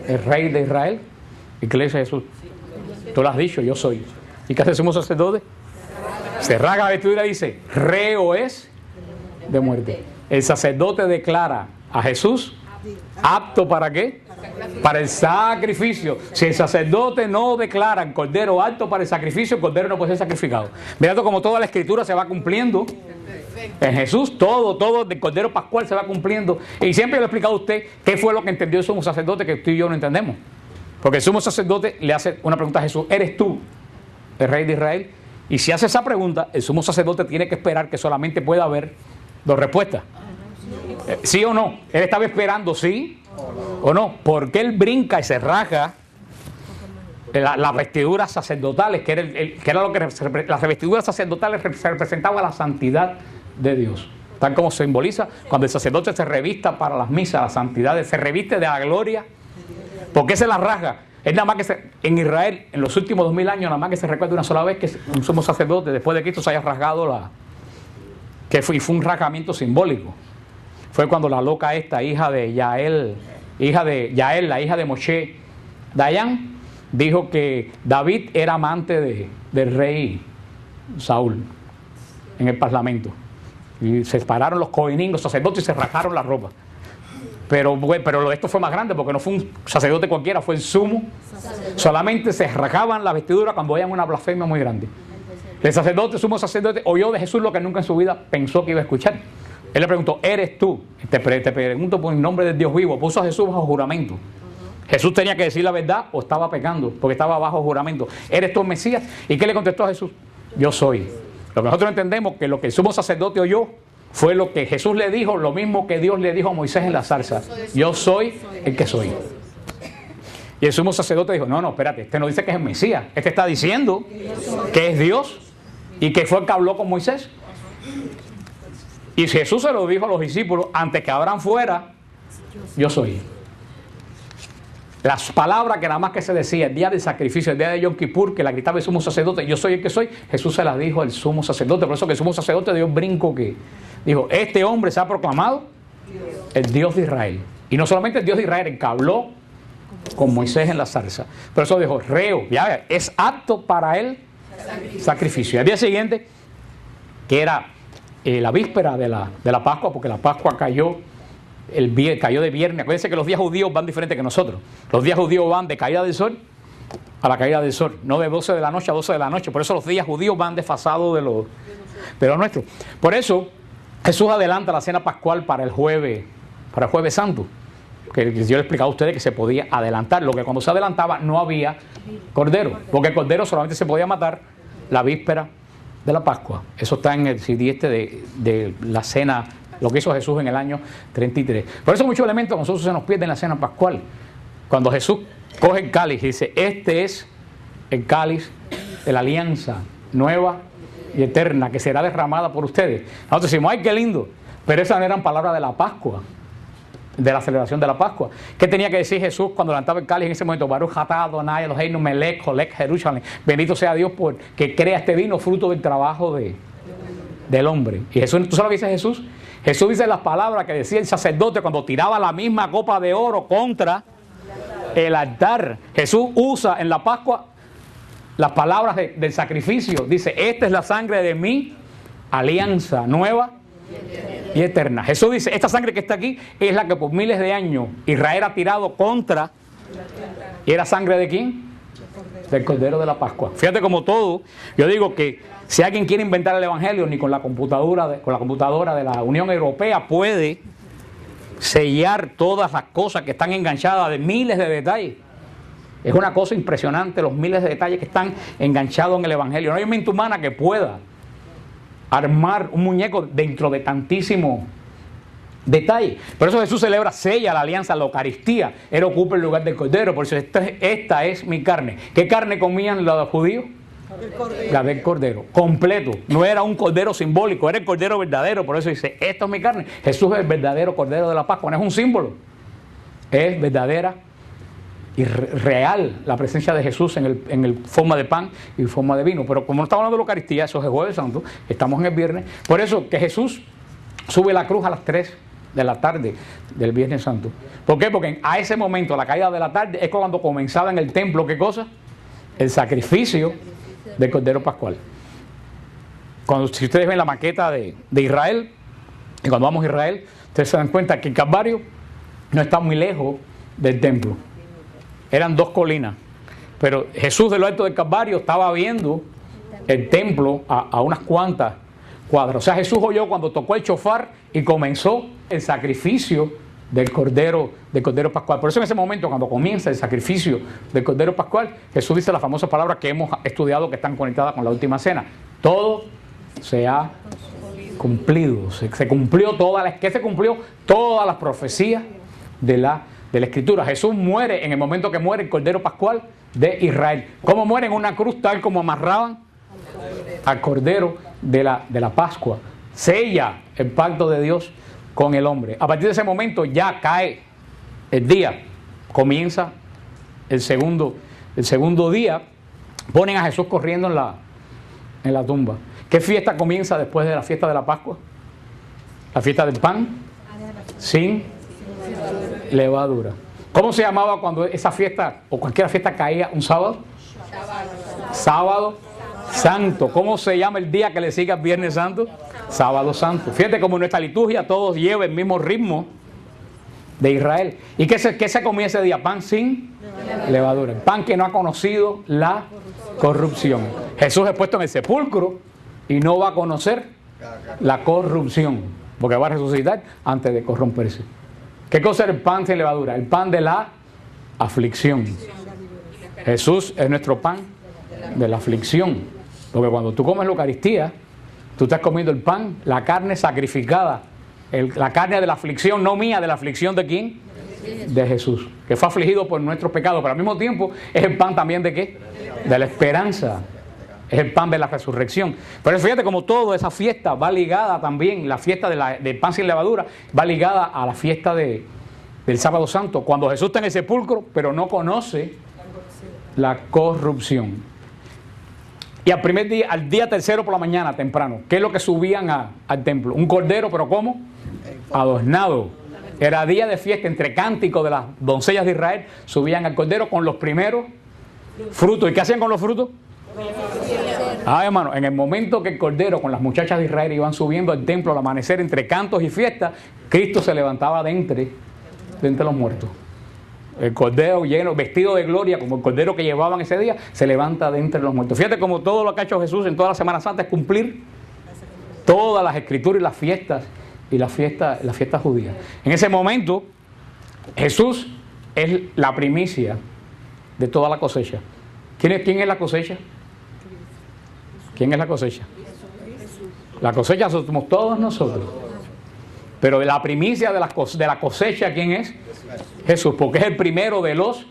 el rey de Israel? ¿Y qué le dice Jesús? Tú lo has dicho, yo soy. ¿Y qué hace el sumo sacerdote? Se rasga la vestidura y dice, reo es de muerte. El sacerdote declara a Jesús apto ¿para qué? Para el sacrificio. Si el sacerdote no declara el cordero apto para el sacrificio, el cordero no puede ser sacrificado. Mirando como toda la escritura se va cumpliendo en Jesús, todo del cordero pascual se va cumpliendo. Y siempre le he explicado a usted qué fue lo que entendió el sumo sacerdote que usted y yo no entendemos. Porque el sumo sacerdote le hace una pregunta a Jesús, ¿eres tú el rey de Israel? Y si hace esa pregunta, el sumo sacerdote tiene que esperar que solamente pueda haber dos respuestas. ¿Sí o no? Él estaba esperando sí o no. Porque él brinca y se raja las vestiduras sacerdotales, que era lo que las vestiduras sacerdotales representaban la santidad de Dios. Tal como se simboliza cuando el sacerdote se revista para las misas, la santidad, se reviste de la gloria. ¿Por qué se la raja? Es nada más que en Israel, en los últimos 2000 años, nada más que se recuerda una sola vez que un sumo sacerdote después de Cristo se haya rasgado fue un rasgamiento simbólico. Fue cuando la loca esta, hija de Yael, la hija de Moshe, Dayan, dijo que David era amante del rey Saúl en el parlamento. Y se pararon los cohenim, los sacerdotes, y se rasgaron la ropa. Pero esto fue más grande porque no fue un sacerdote cualquiera, fue el sumo. Solamente se rasgaban la vestidura cuando oían una blasfemia muy grande. El sumo sacerdote, oyó de Jesús lo que nunca en su vida pensó que iba a escuchar. Él le preguntó, ¿eres tú? Te pregunto por el nombre del Dios vivo. Puso a Jesús bajo juramento. Jesús tenía que decir la verdad o estaba pecando, porque estaba bajo juramento. ¿Eres tú el Mesías? ¿Y qué le contestó a Jesús? Yo soy. Lo que nosotros entendemos que lo que el sumo sacerdote oyó fue lo que Jesús le dijo, lo mismo que Dios le dijo a Moisés en la zarza. Yo soy el que soy. Y el sumo sacerdote dijo, no, espérate, este no dice que es el Mesías, este está diciendo que es Dios y que fue el que habló con Moisés. Y Jesús se lo dijo a los discípulos, antes que Abraham fuera, yo soy. Las palabras que nada más que se decía el día del sacrificio, el día de Yom Kippur, que la gritaba el sumo sacerdote, yo soy el que soy, Jesús se las dijo al sumo sacerdote. Por eso que el sumo sacerdote dio un brinco que dijo, este hombre se ha proclamado el Dios de Israel. Y no solamente el Dios de Israel, el que habló con Moisés en la zarza. Por eso dijo, reo, ya es apto para el sacrificio. Al día siguiente, que era la víspera de la Pascua, porque la Pascua cayó de viernes. Acuérdense que los días judíos van diferentes que nosotros. Los días judíos van de caída del sol a la caída del sol, no de 12 de la noche a 12 de la noche. Por eso los días judíos van desfasados de los nuestros. Por eso Jesús adelanta la cena pascual para el jueves santo. Que yo le he explicado a ustedes que se podía adelantar. Lo que cuando se adelantaba no había cordero, porque el cordero solamente se podía matar la víspera de la Pascua. Eso está en el CD de la cena, lo que hizo Jesús en el año 33. Por eso muchos elementos a nosotros se nos pierden en la cena pascual. Cuando Jesús coge el cáliz y dice, este es el cáliz de la alianza nueva y eterna que será derramada por ustedes. Nosotros decimos, ay, qué lindo, pero esas no eran palabras de la Pascua, de la celebración de la Pascua. ¿Qué tenía que decir Jesús cuando levantaba el cáliz en ese momento? Baruch atah Adonai Eloheinu melech holech Jerusalem. Bendito sea Dios que crea este vino fruto del trabajo del hombre. Y Jesús, ¿tú sabes lo que dice Jesús? Jesús dice las palabras que decía el sacerdote cuando tiraba la misma copa de oro contra el altar. Jesús usa en la Pascua las palabras del sacrificio. Dice, esta es la sangre de mi alianza nueva y eterna. Jesús dice, esta sangre que está aquí es la que por miles de años Israel ha tirado contra. ¿Y era sangre de quién? Del Cordero de la Pascua. Fíjate como todo, yo digo que si alguien quiere inventar el Evangelio, ni con la computadora de la Unión Europea puede sellar todas las cosas que están enganchadas de miles de detalles. Es una cosa impresionante los miles de detalles que están enganchados en el Evangelio. No hay mente humana que pueda armar un muñeco dentro de tantísimo detalle. Por eso Jesús sella la alianza, la Eucaristía. Él ocupa el lugar del Cordero. Por eso esta es mi carne. ¿Qué carne comían los judíos? La del Cordero, completo. No era un Cordero simbólico, era el Cordero verdadero. Por eso dice, esto es mi carne. Jesús es el verdadero Cordero de la Pascua. No es un símbolo, es verdadera y real la presencia de Jesús en el forma de pan y forma de vino. Pero como no estamos hablando de la Eucaristía, eso es el Jueves Santo, estamos en el viernes. Por eso que Jesús sube la cruz a las 3 de la tarde del Viernes Santo. ¿Por qué? Porque a ese momento, a la caída de la tarde, es cuando comenzaba en el templo, ¿qué cosa? El sacrificio del Cordero Pascual. Si ustedes ven la maqueta de Israel, y cuando vamos a Israel, ustedes se dan cuenta que el Calvario no está muy lejos del templo. Eran 2 colinas. Pero Jesús de lo alto del Calvario estaba viendo el templo a unas cuantas cuadras. O sea, Jesús oyó cuando tocó el shofar y comenzó el sacrificio del Cordero Pascual. Por eso en ese momento, cuando comienza el sacrificio del Cordero Pascual, Jesús dice las famosas palabras que hemos estudiado que están conectadas con la última cena. Todo se ha cumplido. Se cumplió todas las profecías de la Escritura. Jesús muere en el momento que muere el Cordero Pascual de Israel. ¿Cómo muere? En una cruz, tal como amarraban al Cordero de la Pascua. Sella el pacto de Dios con el hombre. A partir de ese momento ya cae el día, comienza el segundo día. Ponen a Jesús corriendo en la tumba. ¿Qué fiesta comienza después de la fiesta de la Pascua? La fiesta del pan sin levadura. ¿Cómo se llamaba cuando esa fiesta o cualquier fiesta caía un sábado? Sábado Santo. ¿Cómo se llama el día que le sigue al Viernes Santo? Sábado Santo. Fíjate como en nuestra liturgia todos llevan el mismo ritmo de Israel. ¿Y qué se comía ese día? Pan sin levadura. El pan que no ha conocido la corrupción. Jesús es puesto en el sepulcro y no va a conocer la corrupción, porque va a resucitar antes de corromperse. ¿Qué cosa era el pan sin levadura? El pan de la aflicción. Jesús es nuestro pan de la aflicción. Porque cuando tú comes la Eucaristía, tú estás comiendo el pan, la carne sacrificada, la carne de la aflicción, no mía, de la aflicción ¿de quién? De Jesús, que fue afligido por nuestros pecados, pero al mismo tiempo es el pan también ¿de qué? De la esperanza, es el pan de la resurrección. Pero fíjate como toda esa fiesta va ligada también, la fiesta del pan sin levadura, va ligada a la fiesta del sábado santo, cuando Jesús está en el sepulcro, pero no conoce la corrupción. Y al día tercero por la mañana, temprano, ¿qué es lo que subían al templo? Un cordero, pero ¿cómo? Adornado. Era día de fiesta, entre cánticos de las doncellas de Israel, subían al cordero con los primeros frutos. ¿Y qué hacían con los frutos? Hermano, en el momento que el cordero con las muchachas de Israel iban subiendo al templo al amanecer entre cantos y fiestas, Cristo se levantaba de entre los muertos. El cordero lleno, vestido de gloria, como el cordero que llevaban ese día, se levanta de entre los muertos. Fíjate como todo lo que ha hecho Jesús en toda la Semana Santa es cumplir todas las escrituras y las fiestas la fiesta judía. En ese momento, Jesús es la primicia de toda la cosecha. ¿Quién es la cosecha? ¿Quién es la cosecha? La cosecha somos todos nosotros. Pero de la primicia de la cosecha, ¿quién es? Jesús, porque es el primero de los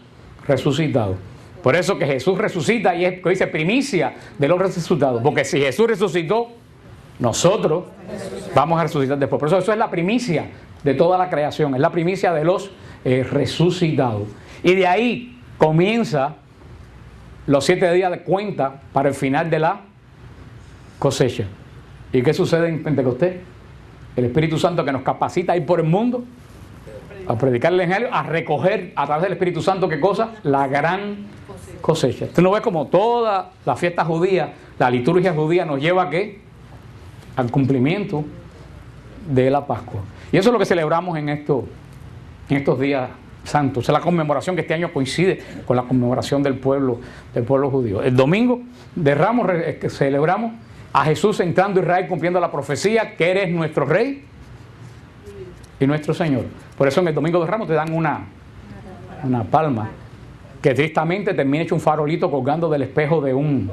resucitados. Por eso que Jesús resucita y es que dice primicia de los resucitados. Porque si Jesús resucitó, nosotros vamos a resucitar después. Por eso es la primicia de toda la creación, es la primicia de los resucitados. Y de ahí comienza los 7 días de cuenta para el final de la cosecha. ¿Y qué sucede en Pentecostés? El Espíritu Santo que nos capacita a ir por el mundo, a predicar el Evangelio, a recoger a través del Espíritu Santo, ¿qué cosa? La gran cosecha. Tú no ves como toda la fiesta judía, la liturgia judía nos lleva a ¿qué? Al cumplimiento de la Pascua. Y eso es lo que celebramos en estos días santos. Es la conmemoración que este año coincide con la conmemoración del pueblo judío. El domingo de Ramos celebramos a Jesús entrando a Israel cumpliendo la profecía que eres nuestro Rey y nuestro Señor. Por eso en el domingo de Ramos te dan una palma que tristemente termina hecho un farolito colgando del espejo de un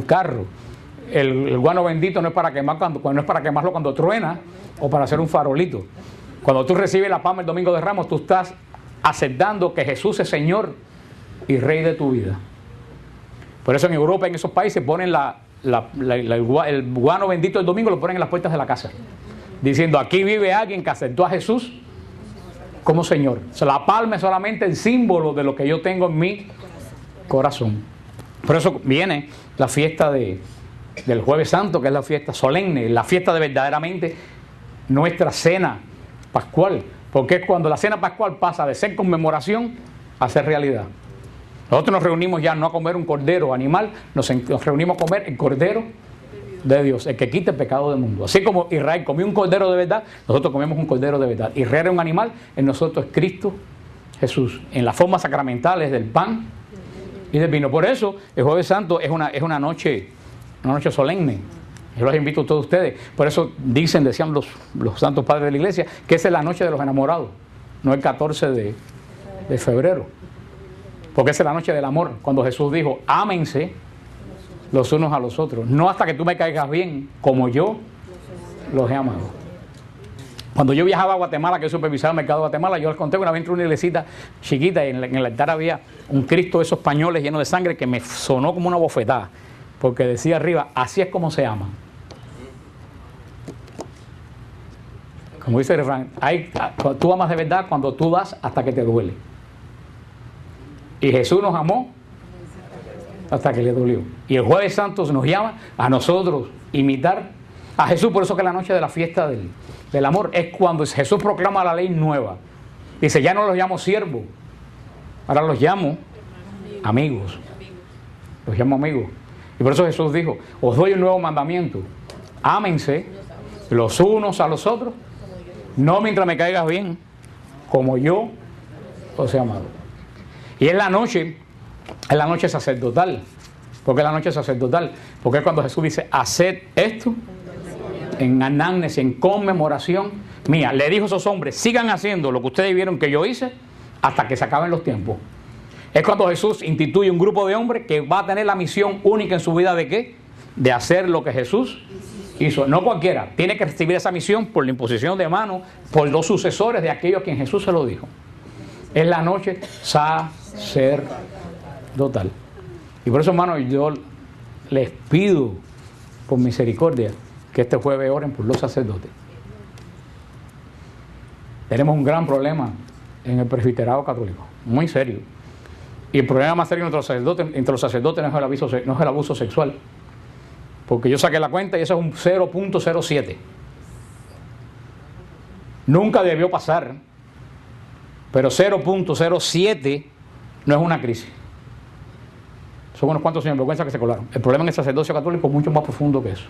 carro. El guano bendito no es para quemarlo cuando truena o para hacer un farolito. Cuando tú recibes la palma el domingo de Ramos, tú estás aceptando que Jesús es Señor y Rey de tu vida. Por eso en Europa, en esos países, ponen el guano bendito del domingo, lo ponen en las puertas de la casa, diciendo: aquí vive alguien que aceptó a Jesús como Señor. O sea, la palma es solamente el símbolo de lo que yo tengo en mi corazón. Por eso viene la fiesta del Jueves Santo, que es la fiesta solemne, la fiesta de verdaderamente nuestra cena pascual, porque es cuando la cena pascual pasa de ser conmemoración a ser realidad. Nosotros nos reunimos ya no a comer un cordero animal, nos reunimos a comer el cordero de Dios, el que quita el pecado del mundo. Así como Israel comió un cordero de verdad, nosotros comemos un cordero de verdad. Israel era un animal, en nosotros es Cristo Jesús, en las formas sacramentales del pan y del vino. Por eso el Jueves Santo es una noche solemne. Yo los invito a todos ustedes. Por eso decían los santos padres de la iglesia, que esa es la noche de los enamorados, no el 14 de febrero. Porque esa es la noche del amor, cuando Jesús dijo: ámense los unos a los otros, no hasta que tú me caigas bien, como yo los he amado. Cuando yo viajaba a Guatemala, que yo supervisaba el mercado de Guatemala, yo les conté una vez entré a una iglesita chiquita y en el altar había un Cristo de esos pañoles lleno de sangre que me sonó como una bofetada, porque decía arriba: así es como se ama. Como dice el refrán, tú amas de verdad cuando tú das hasta que te duele. Y Jesús nos amó hasta que le dolió. Y el Jueves Santo nos llama a nosotros imitar a Jesús. Por eso que la noche de la fiesta del amor es cuando Jesús proclama la ley nueva. Dice: ya no los llamo siervos, ahora los llamo amigos. Los llamo amigos. Y por eso Jesús dijo: os doy un nuevo mandamiento: ámense los unos a los otros, no mientras me caigas bien, como yo os he amado. Y es la noche sacerdotal. ¿Por qué la noche sacerdotal? Porque es cuando Jesús dice: haced esto en anamnesis, en conmemoración mía. Le dijo a esos hombres: sigan haciendo lo que ustedes vieron que yo hice hasta que se acaben los tiempos. Es cuando Jesús instituye un grupo de hombres que va a tener la misión única en su vida ¿de qué? De hacer lo que Jesús hizo. No cualquiera, tiene que recibir esa misión por la imposición de manos, por los sucesores de aquellos a quien Jesús se lo dijo. Es la noche sacerdotal. Y por eso, hermanos, yo les pido por misericordia que este jueves oren por los sacerdotes. Tenemos un gran problema en el presbiterado católico, muy serio. Y el problema más serio entre los sacerdotes no es el abuso sexual. Porque yo saqué la cuenta y eso es un 0.07. Nunca debió pasar, pero 0.07 no es una crisis. Son unos cuantos sinvergüenzas que se colaron. El problema en el sacerdocio católico es mucho más profundo que eso.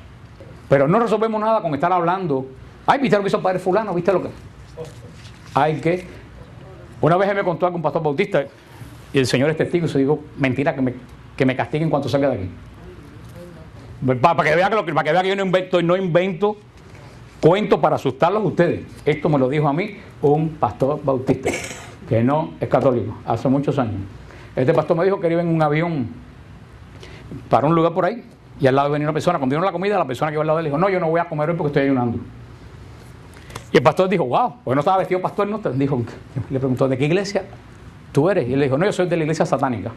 Pero no resolvemos nada con estar hablando. Ay, ¿viste lo que hizo el padre fulano? ¿Viste lo que...? Hay que... Una vez me contó algún pastor bautista y el Señor es testigo y se digo, mentira, que me castiguen cuando salga de aquí. Para que vean que yo no invento cuentos para asustarlos a ustedes. Esto me lo dijo a mí un pastor bautista, que no es católico, hace muchos años. Este pastor me dijo que iba en un avión para un lugar por ahí, y al lado venía una persona, cuando dieron la comida, la persona que iba al lado de él dijo, no, yo no voy a comer hoy porque estoy ayunando. Y el pastor dijo, wow, porque no estaba vestido pastor, no, dijo, le preguntó, ¿de qué iglesia tú eres? Y él le dijo, no, yo soy de la iglesia satánica.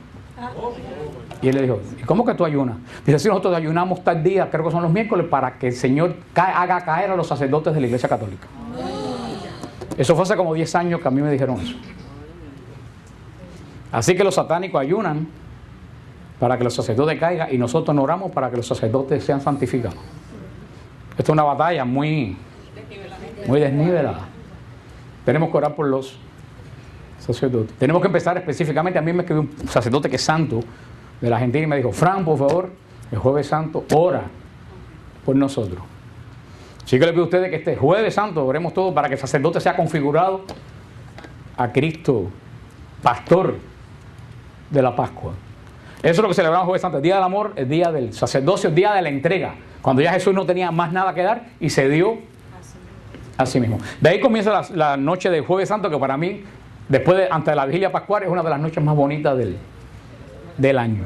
Y él le dijo, ¿y cómo que tú ayunas? Dice, sí, nosotros ayunamos tal día, creo que son los miércoles, para que el Señor haga caer a los sacerdotes de la iglesia católica. Eso fue hace como 10 años que a mí me dijeron eso. Así que los satánicos ayunan para que los sacerdotes caigan y nosotros no oramos para que los sacerdotes sean santificados. Esto es una batalla muy desnivelada. Tenemos que orar por los sacerdotes. Tenemos que empezar específicamente. A mí me escribió un sacerdote que es santo de la Argentina y me dijo, Fran, por favor, el jueves santo, ora por nosotros. Así que le pido a ustedes que este jueves santo oremos todos para que el sacerdote sea configurado a Cristo, pastor de la Pascua. Eso es lo que celebramos jueves santo, el día del amor, el día del sacerdocio, el día de la entrega, cuando ya Jesús no tenía más nada que dar y se dio a sí mismo. De ahí comienza la noche del jueves santo, que para mí, antes de la vigilia pascual, es una de las noches más bonitas del año.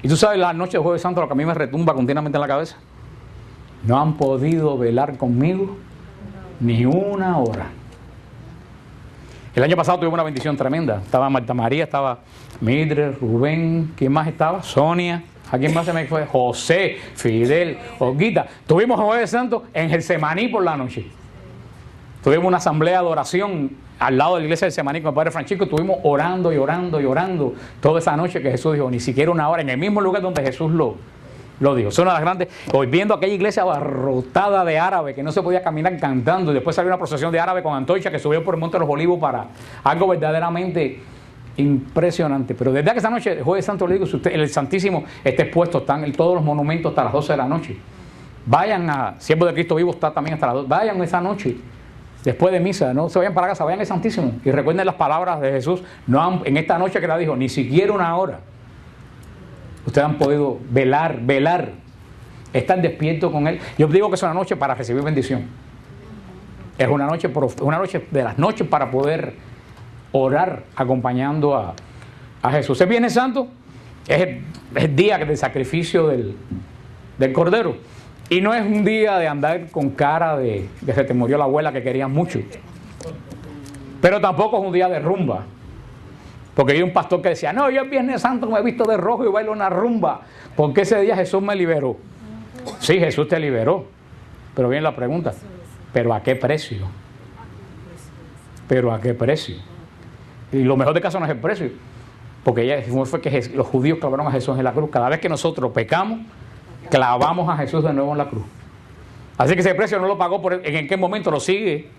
Y tú sabes, la noche del jueves santo, lo que a mí me retumba continuamente en la cabeza, no han podido velar conmigo ni una hora. El año pasado tuvimos una bendición tremenda. Estaba Marta María, estaba Mildred, Rubén, ¿quién más estaba? Sonia, ¿a quién más se me fue? José, Fidel, Olguita. Tuvimos jueves santo en Getsemaní por la noche. Tuvimos una asamblea de oración al lado de la iglesia del Getsemaní con el padre Francisco. Estuvimos orando y orando y orando toda esa noche que Jesús dijo, ni siquiera una hora, en el mismo lugar donde Jesús lo dijo. Es una de las grandes, hoy viendo aquella iglesia abarrotada de árabes que no se podía caminar cantando, y después salió una procesión de árabes con antorcha que subió por el Monte de los Olivos para algo verdaderamente impresionante. Pero desde que esa noche, el jueves santo, le digo, si usted, el Santísimo está expuesto, están en todos los monumentos hasta las 12 de la noche. Vayan a Siervo de Cristo Vivo, está también hasta las 12. Vayan esa noche, después de misa, no se vayan para casa, vayan al Santísimo y recuerden las palabras de Jesús. En esta noche que la dijo, ni siquiera una hora ustedes han podido velar, estar despiertos con Él. Yo digo que es una noche para recibir bendición. Es una noche de las noches para poder orar acompañando a Jesús. El Viernes Santo es el día del sacrificio del Cordero. Y no es un día de andar con cara de que se te murió la abuela que querían mucho. Pero tampoco es un día de rumba. Porque hay un pastor que decía, no, yo el Viernes Santo me he visto de rojo y bailo una rumba, porque ese día Jesús me liberó. Sí, Jesús te liberó, pero viene la pregunta, ¿pero a qué precio? ¿Pero a qué precio? Y lo mejor de caso no es el precio, porque fue que los judíos clavaron a Jesús en la cruz. Cada vez que nosotros pecamos, clavamos a Jesús de nuevo en la cruz. Así que ese precio no lo pagó, ¿en qué momento lo sigue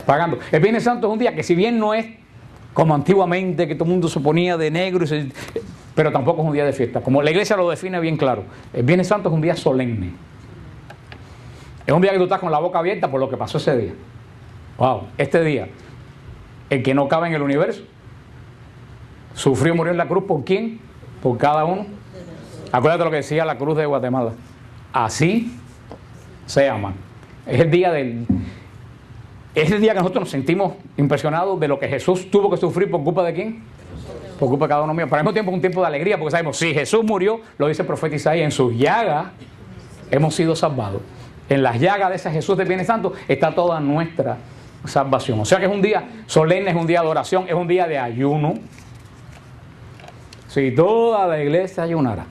pagando? El Viernes Santo es un día que, si bien no es como antiguamente, que todo el mundo se ponía de negro, pero tampoco es un día de fiesta. Como la iglesia lo define bien claro, el Viernes Santo es un día solemne. Es un día que tú estás con la boca abierta por lo que pasó ese día. Wow, este día, el que no cabe en el universo, sufrió y murió en la cruz, ¿por quién? Por cada uno. Acuérdate lo que decía la cruz de Guatemala. Así se ama. Es el día es el día que nosotros nos sentimos impresionados de lo que Jesús tuvo que sufrir por culpa de ¿quién? Por culpa de cada uno mío. Pero al mismo tiempo es un tiempo de alegría, porque sabemos, si Jesús murió, lo dice el profeta Isaías, en sus llagas hemos sido salvados. En las llagas de ese Jesús del Viernes Santo está toda nuestra salvación. O sea que es un día solemne, es un día de oración, es un día de ayuno. Si toda la iglesia ayunara,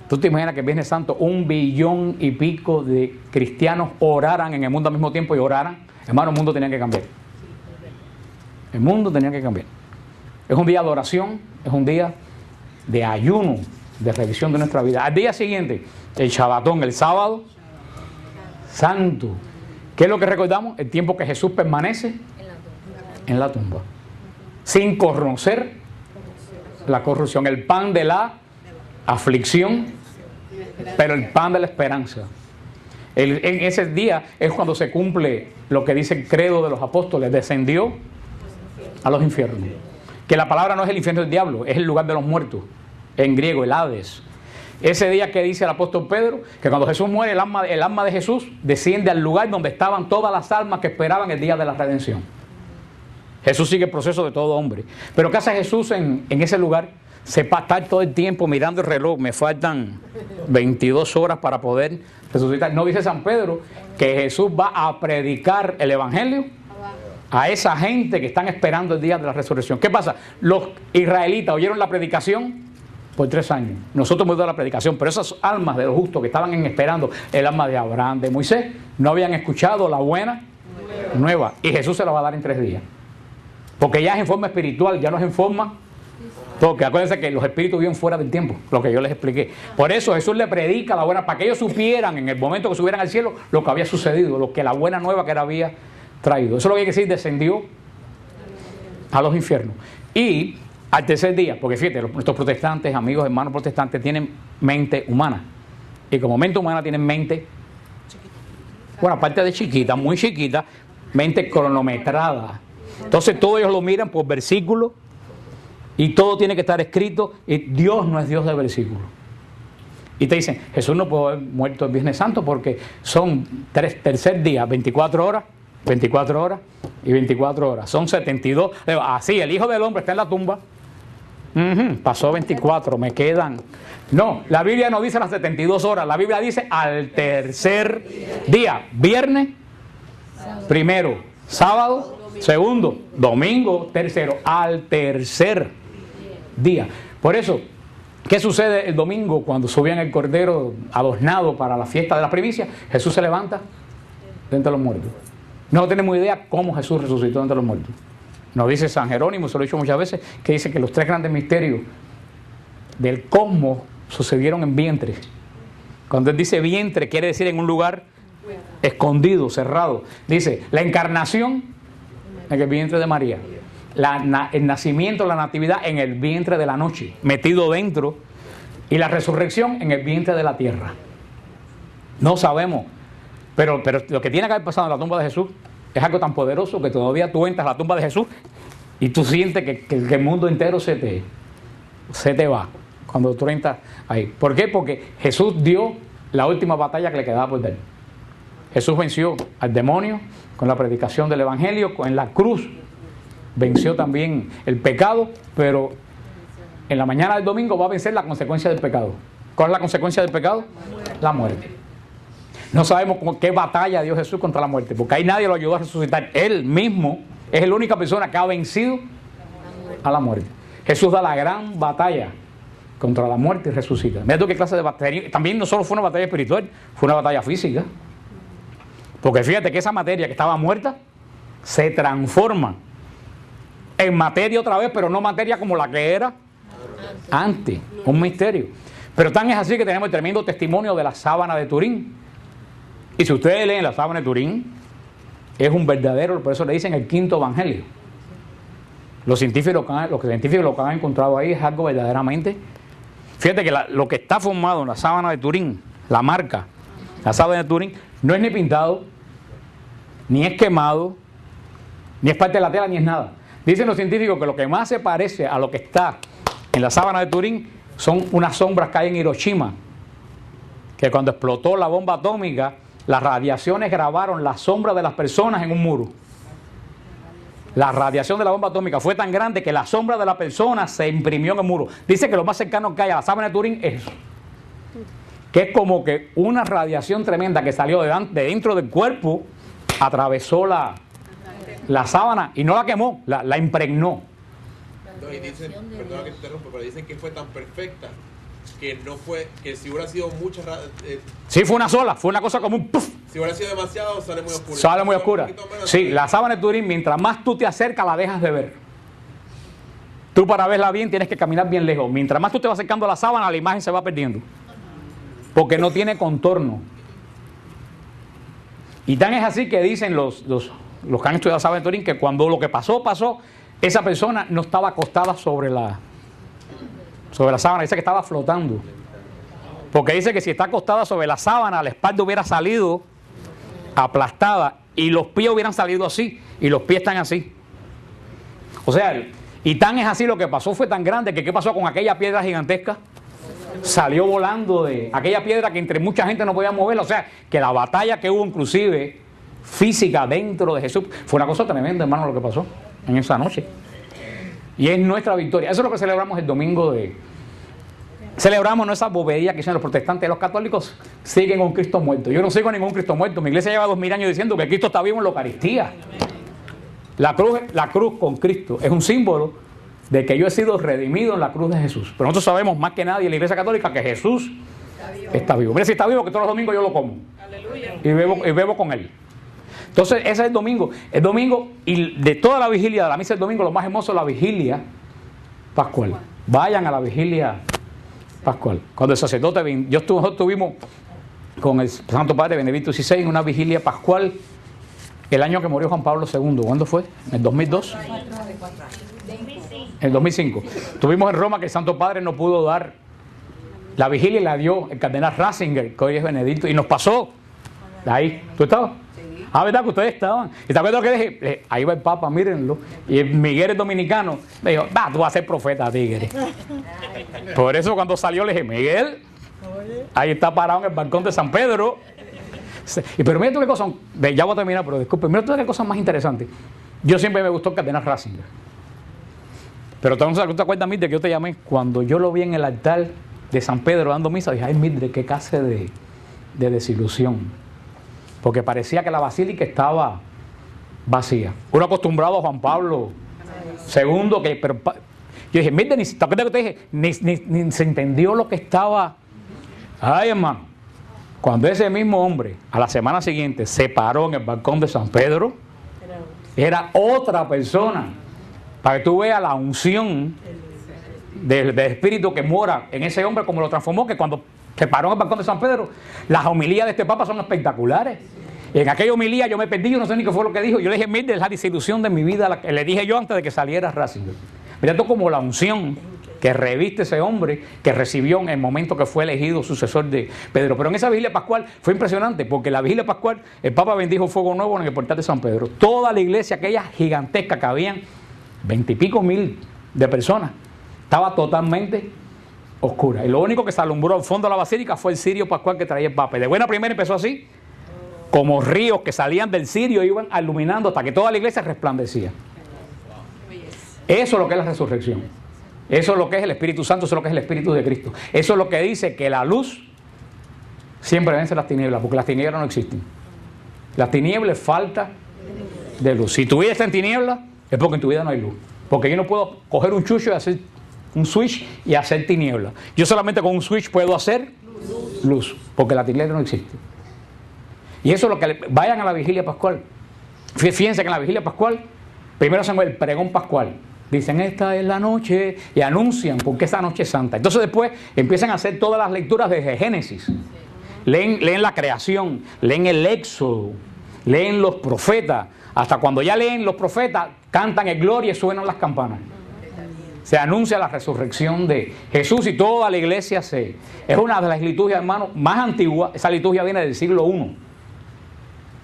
tú te imaginas que el Viernes Santo 1,5 billones de cristianos oraran en el mundo al mismo tiempo y oraran. Hermano, el mundo tenía que cambiar. El mundo tenía que cambiar. Es un día de oración, es un día de ayuno, de revisión de nuestra vida. Al día siguiente, el Shabbatón, el sábado santo. ¿Qué es lo que recordamos? El tiempo que Jesús permanece en la tumba, sin conocer la corrupción, el pan de la aflicción, pero el pan de la esperanza. En ese día es cuando se cumple lo que dice el credo de los apóstoles: descendió a los infiernos. Que la palabra no es el infierno del diablo, es el lugar de los muertos, en griego el Hades. Ese día que dice el apóstol Pedro, que cuando Jesús muere, el alma de Jesús desciende al lugar donde estaban todas las almas que esperaban el día de la redención. Jesús sigue el proceso de todo hombre. Pero ¿qué hace Jesús en ese lugar? Se va a estar todo el tiempo mirando el reloj. Me faltan 22 horas para poder resucitar. ¿No dice San Pedro que Jesús va a predicar el evangelio a esa gente que están esperando el día de la resurrección? ¿Qué pasa? Los israelitas oyeron la predicación por 3 años. Nosotros hemos dado la predicación, pero esas almas de los justos que estaban esperando el alma de Abraham, de Moisés, no habían escuchado la buena nueva. Y Jesús se la va a dar en 3 días. Porque ya es en forma espiritual, ya no es en forma... Porque acuérdense que los espíritus viven fuera del tiempo, lo que yo les expliqué. Por eso Jesús le predica la buena, para que ellos supieran en el momento que subieran al cielo lo que había sucedido, lo que la buena nueva que él había traído. Eso es lo que hay que decir, descendió a los infiernos. Y al tercer día, porque fíjate, nuestros protestantes, amigos, hermanos protestantes, tienen mente humana. Y como mente humana tienen mente, bueno, aparte de chiquita, muy chiquita, mente cronometrada. Entonces todos ellos lo miran por versículos y todo tiene que estar escrito, y Dios no es Dios de versículos. Y te dicen, Jesús no puede haber muerto el Viernes Santo porque son tercer día, 24 horas y 24 horas. Son 72. Así, el Hijo del Hombre está en la tumba. Pasó 24, me quedan. No, la Biblia no dice las 72 horas, la Biblia dice al tercer día. Viernes, primero, sábado, segundo, domingo, tercero, al tercer día. Por eso, ¿qué sucede el domingo cuando subían el cordero adornado para la fiesta de las primicias? Jesús se levanta de entre los muertos. No tenemos idea cómo Jesús resucitó de entre los muertos. Nos dice San Jerónimo, se lo he dicho muchas veces, que dice que los 3 grandes misterios del cosmos sucedieron en vientres. Cuando él dice vientre, quiere decir en un lugar escondido, cerrado. Dice, la encarnación en el vientre de María, el nacimiento, la natividad en el vientre de la noche, metido dentro, y la resurrección en el vientre de la tierra. No sabemos, pero lo que tiene que haber pasado en la tumba de Jesús es algo tan poderoso que todavía tú entras a la tumba de Jesús y tú sientes que el mundo entero se te va cuando tú entras ahí. ¿Por qué? Porque Jesús dio la última batalla que le quedaba por dar. Jesús venció al demonio con la predicación del evangelio, en la cruz venció también el pecado, pero en la mañana del domingo va a vencer la consecuencia del pecado. ¿Cuál es la consecuencia del pecado? La muerte. No sabemos qué batalla dio Jesús contra la muerte, porque ahí nadie lo ayudó a resucitar. Él mismo es la única persona que ha vencido a la muerte. Jesús da la gran batalla contra la muerte y resucita. Mira tú qué clase de batalla. También no solo fue una batalla espiritual, fue una batalla física. Porque fíjate que esa materia que estaba muerta se transforma en materia otra vez, pero no materia como la que era antes. Un misterio. Pero tan es así que tenemos el tremendo testimonio de la sábana de Turín. Y si ustedes leen la sábana de Turín, es un verdadero, por eso le dicen el quinto evangelio. Los científicos lo que han encontrado ahí es algo verdaderamente. Fíjate que lo que está formado en la sábana de Turín, la marca, la sábana de Turín, no es ni pintado, ni es quemado, ni es parte de la tela, ni es nada. Dicen los científicos que lo que más se parece a lo que está en la sábana de Turín son unas sombras que hay en Hiroshima, que cuando explotó la bomba atómica, las radiaciones grabaron las sombras de las personas en un muro. La radiación de la bomba atómica fue tan grande que la sombra de la persona se imprimió en el muro. Dice que lo más cercano que hay a la sábana de Turín es eso. Que es como que una radiación tremenda que salió de dentro del cuerpo, atravesó la sábana y no la quemó, la impregnó. No, y dicen, perdona que te interrumpa, pero dicen que fue tan perfecta que no fue, que si hubiera sido mucha... sí, fue una sola, fue una cosa como un puff. Si hubiera sido demasiado, sale muy oscura. Sale muy oscura. Sí, la sábana de Turín, mientras más tú te acercas, la dejas de ver. Tú para verla bien tienes que caminar bien lejos. Mientras más tú te vas acercando a la sábana, la imagen se va perdiendo. Porque no tiene contorno. Y tan es así que dicen los que han estudiado la sábana de Turín que cuando lo que pasó, esa persona no estaba acostada sobre la sábana, dice que estaba flotando. Porque dice que si está acostada sobre la sábana, la espalda hubiera salido aplastada y los pies hubieran salido así, y los pies están así. O sea, y tan es así, lo que pasó fue tan grande que ¿qué pasó con aquella piedra gigantesca? Salió volando de aquella piedra que entre mucha gente no podía moverla. O sea, que la batalla que hubo inclusive física dentro de Jesús fue una cosa tremenda, hermano, lo que pasó en esa noche. Y es nuestra victoria. Eso es lo que celebramos el domingo Celebramos no esa bobería que hicieron los protestantes. Los católicos siguen a un Cristo muerto. Yo no sigo a ningún Cristo muerto. Mi iglesia lleva 2000 años diciendo que Cristo está vivo en la Eucaristía. La cruz con Cristo es un símbolo de que yo he sido redimido en la cruz de Jesús. Pero nosotros sabemos más que nadie en la iglesia católica que Jesús está vivo. Mira, si está vivo, que todos los domingos yo lo como. Aleluya. Y bebo con él. Entonces, ese es el domingo. El domingo, y de toda la vigilia de la misa del domingo, lo más hermoso es la vigilia pascual. Vayan a la vigilia pascual. Cuando el sacerdote, nosotros estuvimos con el Santo Padre Benedicto XVI en una vigilia pascual el año que murió Juan Pablo II. ¿Cuándo fue? ¿En el 2002? En el 2005. Estuvimos en Roma, que el Santo Padre no pudo dar la vigilia y la dio el cardenal Ratzinger, que hoy es Benedicto, y nos pasó de ahí. ¿Tú estabas? Ah, ¿verdad que ustedes estaban? ¿Y te acuerdas que dije? Ahí va el Papa, mírenlo. Y el Miguel es dominicano. Me dijo, tú vas a ser profeta, tigre. Por eso cuando salió le dije, Miguel, ahí está parado en el balcón de San Pedro. Pero mira tú qué cosa, ya voy a terminar, pero disculpe, mira tú qué cosa más interesante. Yo siempre me gustó el cardenal Ratzinger. Pero ¿tú te acuerdas, Mildred, que yo te llamé? Cuando yo lo vi en el altar de San Pedro dando misa, dije, ay, Mildred, qué clase de desilusión. Porque parecía que la basílica estaba vacía. Uno acostumbrado a Juan Pablo II, pero yo dije, Mildred, ¿te acuerdas que te dije? Ni se entendió lo que estaba. Ay, hermano, cuando ese mismo hombre, a la semana siguiente, se paró en el balcón de San Pedro, era otra persona. Para que tú veas la unción del espíritu que mora en ese hombre, como lo transformó, que cuando se paró en el balcón de San Pedro, las homilías de este Papa son espectaculares. Y en aquella homilía yo me perdí, yo no sé ni qué fue lo que dijo. Yo le dije, mire, es la desilusión de mi vida, le dije yo antes de que saliera Ratzinger. Mira tú como la unción que reviste ese hombre, que recibió en el momento que fue elegido sucesor de Pedro. Pero en esa vigilia pascual fue impresionante, porque en la vigilia pascual el Papa bendijo fuego nuevo en el portal de San Pedro. Toda la iglesia, aquella gigantesca que habían 20 y pico mil de personas, estaba totalmente oscura. Y lo único que se alumbró al fondo de la basílica fue el cirio pascual que traía el Papa. Y de buena primera empezó así, como ríos que salían del cirio, iban iluminando hasta que toda la iglesia resplandecía. Eso es lo que es la resurrección. Eso es lo que es el Espíritu Santo, eso es lo que es el Espíritu de Cristo. Eso es lo que dice que la luz siempre vence las tinieblas, porque las tinieblas no existen. Las tinieblas es falta de luz. Si tu vida está en tinieblas, es porque en tu vida no hay luz. Porque yo no puedo coger un chucho y hacer un switch y hacer tinieblas. Yo solamente con un switch puedo hacer luz, porque la tiniebla no existe. Y eso es lo que vayan a la vigilia pascual. Fíjense que en la vigilia pascual primero hacen el pregón pascual. Dicen, esta es la noche, y anuncian porque esa noche es santa. Entonces después empiezan a hacer todas las lecturas desde Génesis. Leen la creación, leen el Éxodo, leen los profetas. Hasta cuando ya leen los profetas, cantan el gloria y suenan las campanas. Se anuncia la resurrección de Jesús y toda la iglesia es una de las liturgias, hermanos, más antiguas. Esa liturgia viene del siglo I,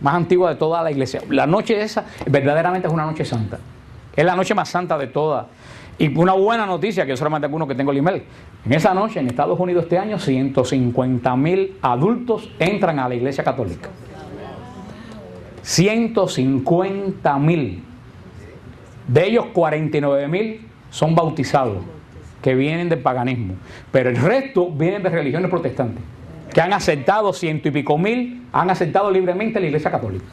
más antigua de toda la iglesia. La noche esa verdaderamente es una noche santa. Es la noche más santa de todas. Y una buena noticia, que yo solamente alguno que tengo el email. En esa noche, en Estados Unidos este año, 150,000 adultos entran a la iglesia católica. 150,000. De ellos 49.000 son bautizados, que vienen del paganismo, pero el resto vienen de religiones protestantes, que han aceptado 100 y pico mil, han aceptado libremente la Iglesia Católica.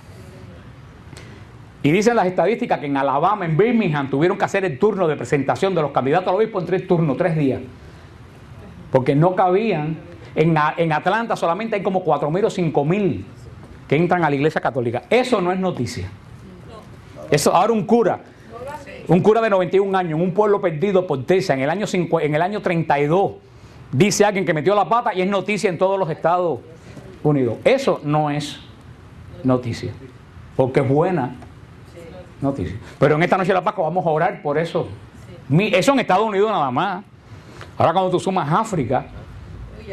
Y dicen las estadísticas que en Alabama, en Birmingham, tuvieron que hacer el turno de presentación de los candidatos al obispo en 3 turnos, 3 días, porque no cabían. En Atlanta solamente hay como 4.000 o 5.000 que entran a la Iglesia Católica. Eso no es noticia. Eso, ahora un cura de 91 años, en un pueblo perdido por Texas, en el año 32, dice alguien que metió la pata y es noticia en todos los Estados Unidos. Eso no es noticia, porque es buena noticia. Pero en esta noche de la Pascua vamos a orar por eso. Eso en Estados Unidos nada más. Ahora cuando tú sumas África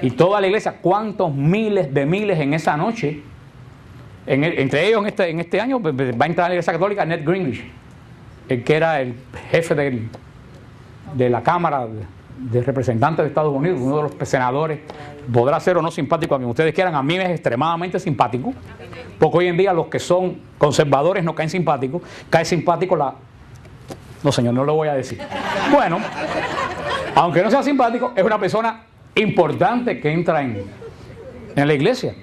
y toda la iglesia, ¿cuántos miles de miles en esa noche? Entre ellos en este año va a entrar a la Iglesia Católica Ned Gingrich, el que era el jefe de la Cámara de Representantes de Estados Unidos, uno de los senadores. Podrá ser o no simpático a quien ustedes quieran, a mí me es extremadamente simpático, porque hoy en día los que son conservadores no caen simpáticos, cae simpático la... No, señor, no lo voy a decir. Bueno, aunque no sea simpático, es una persona importante que entra en la iglesia.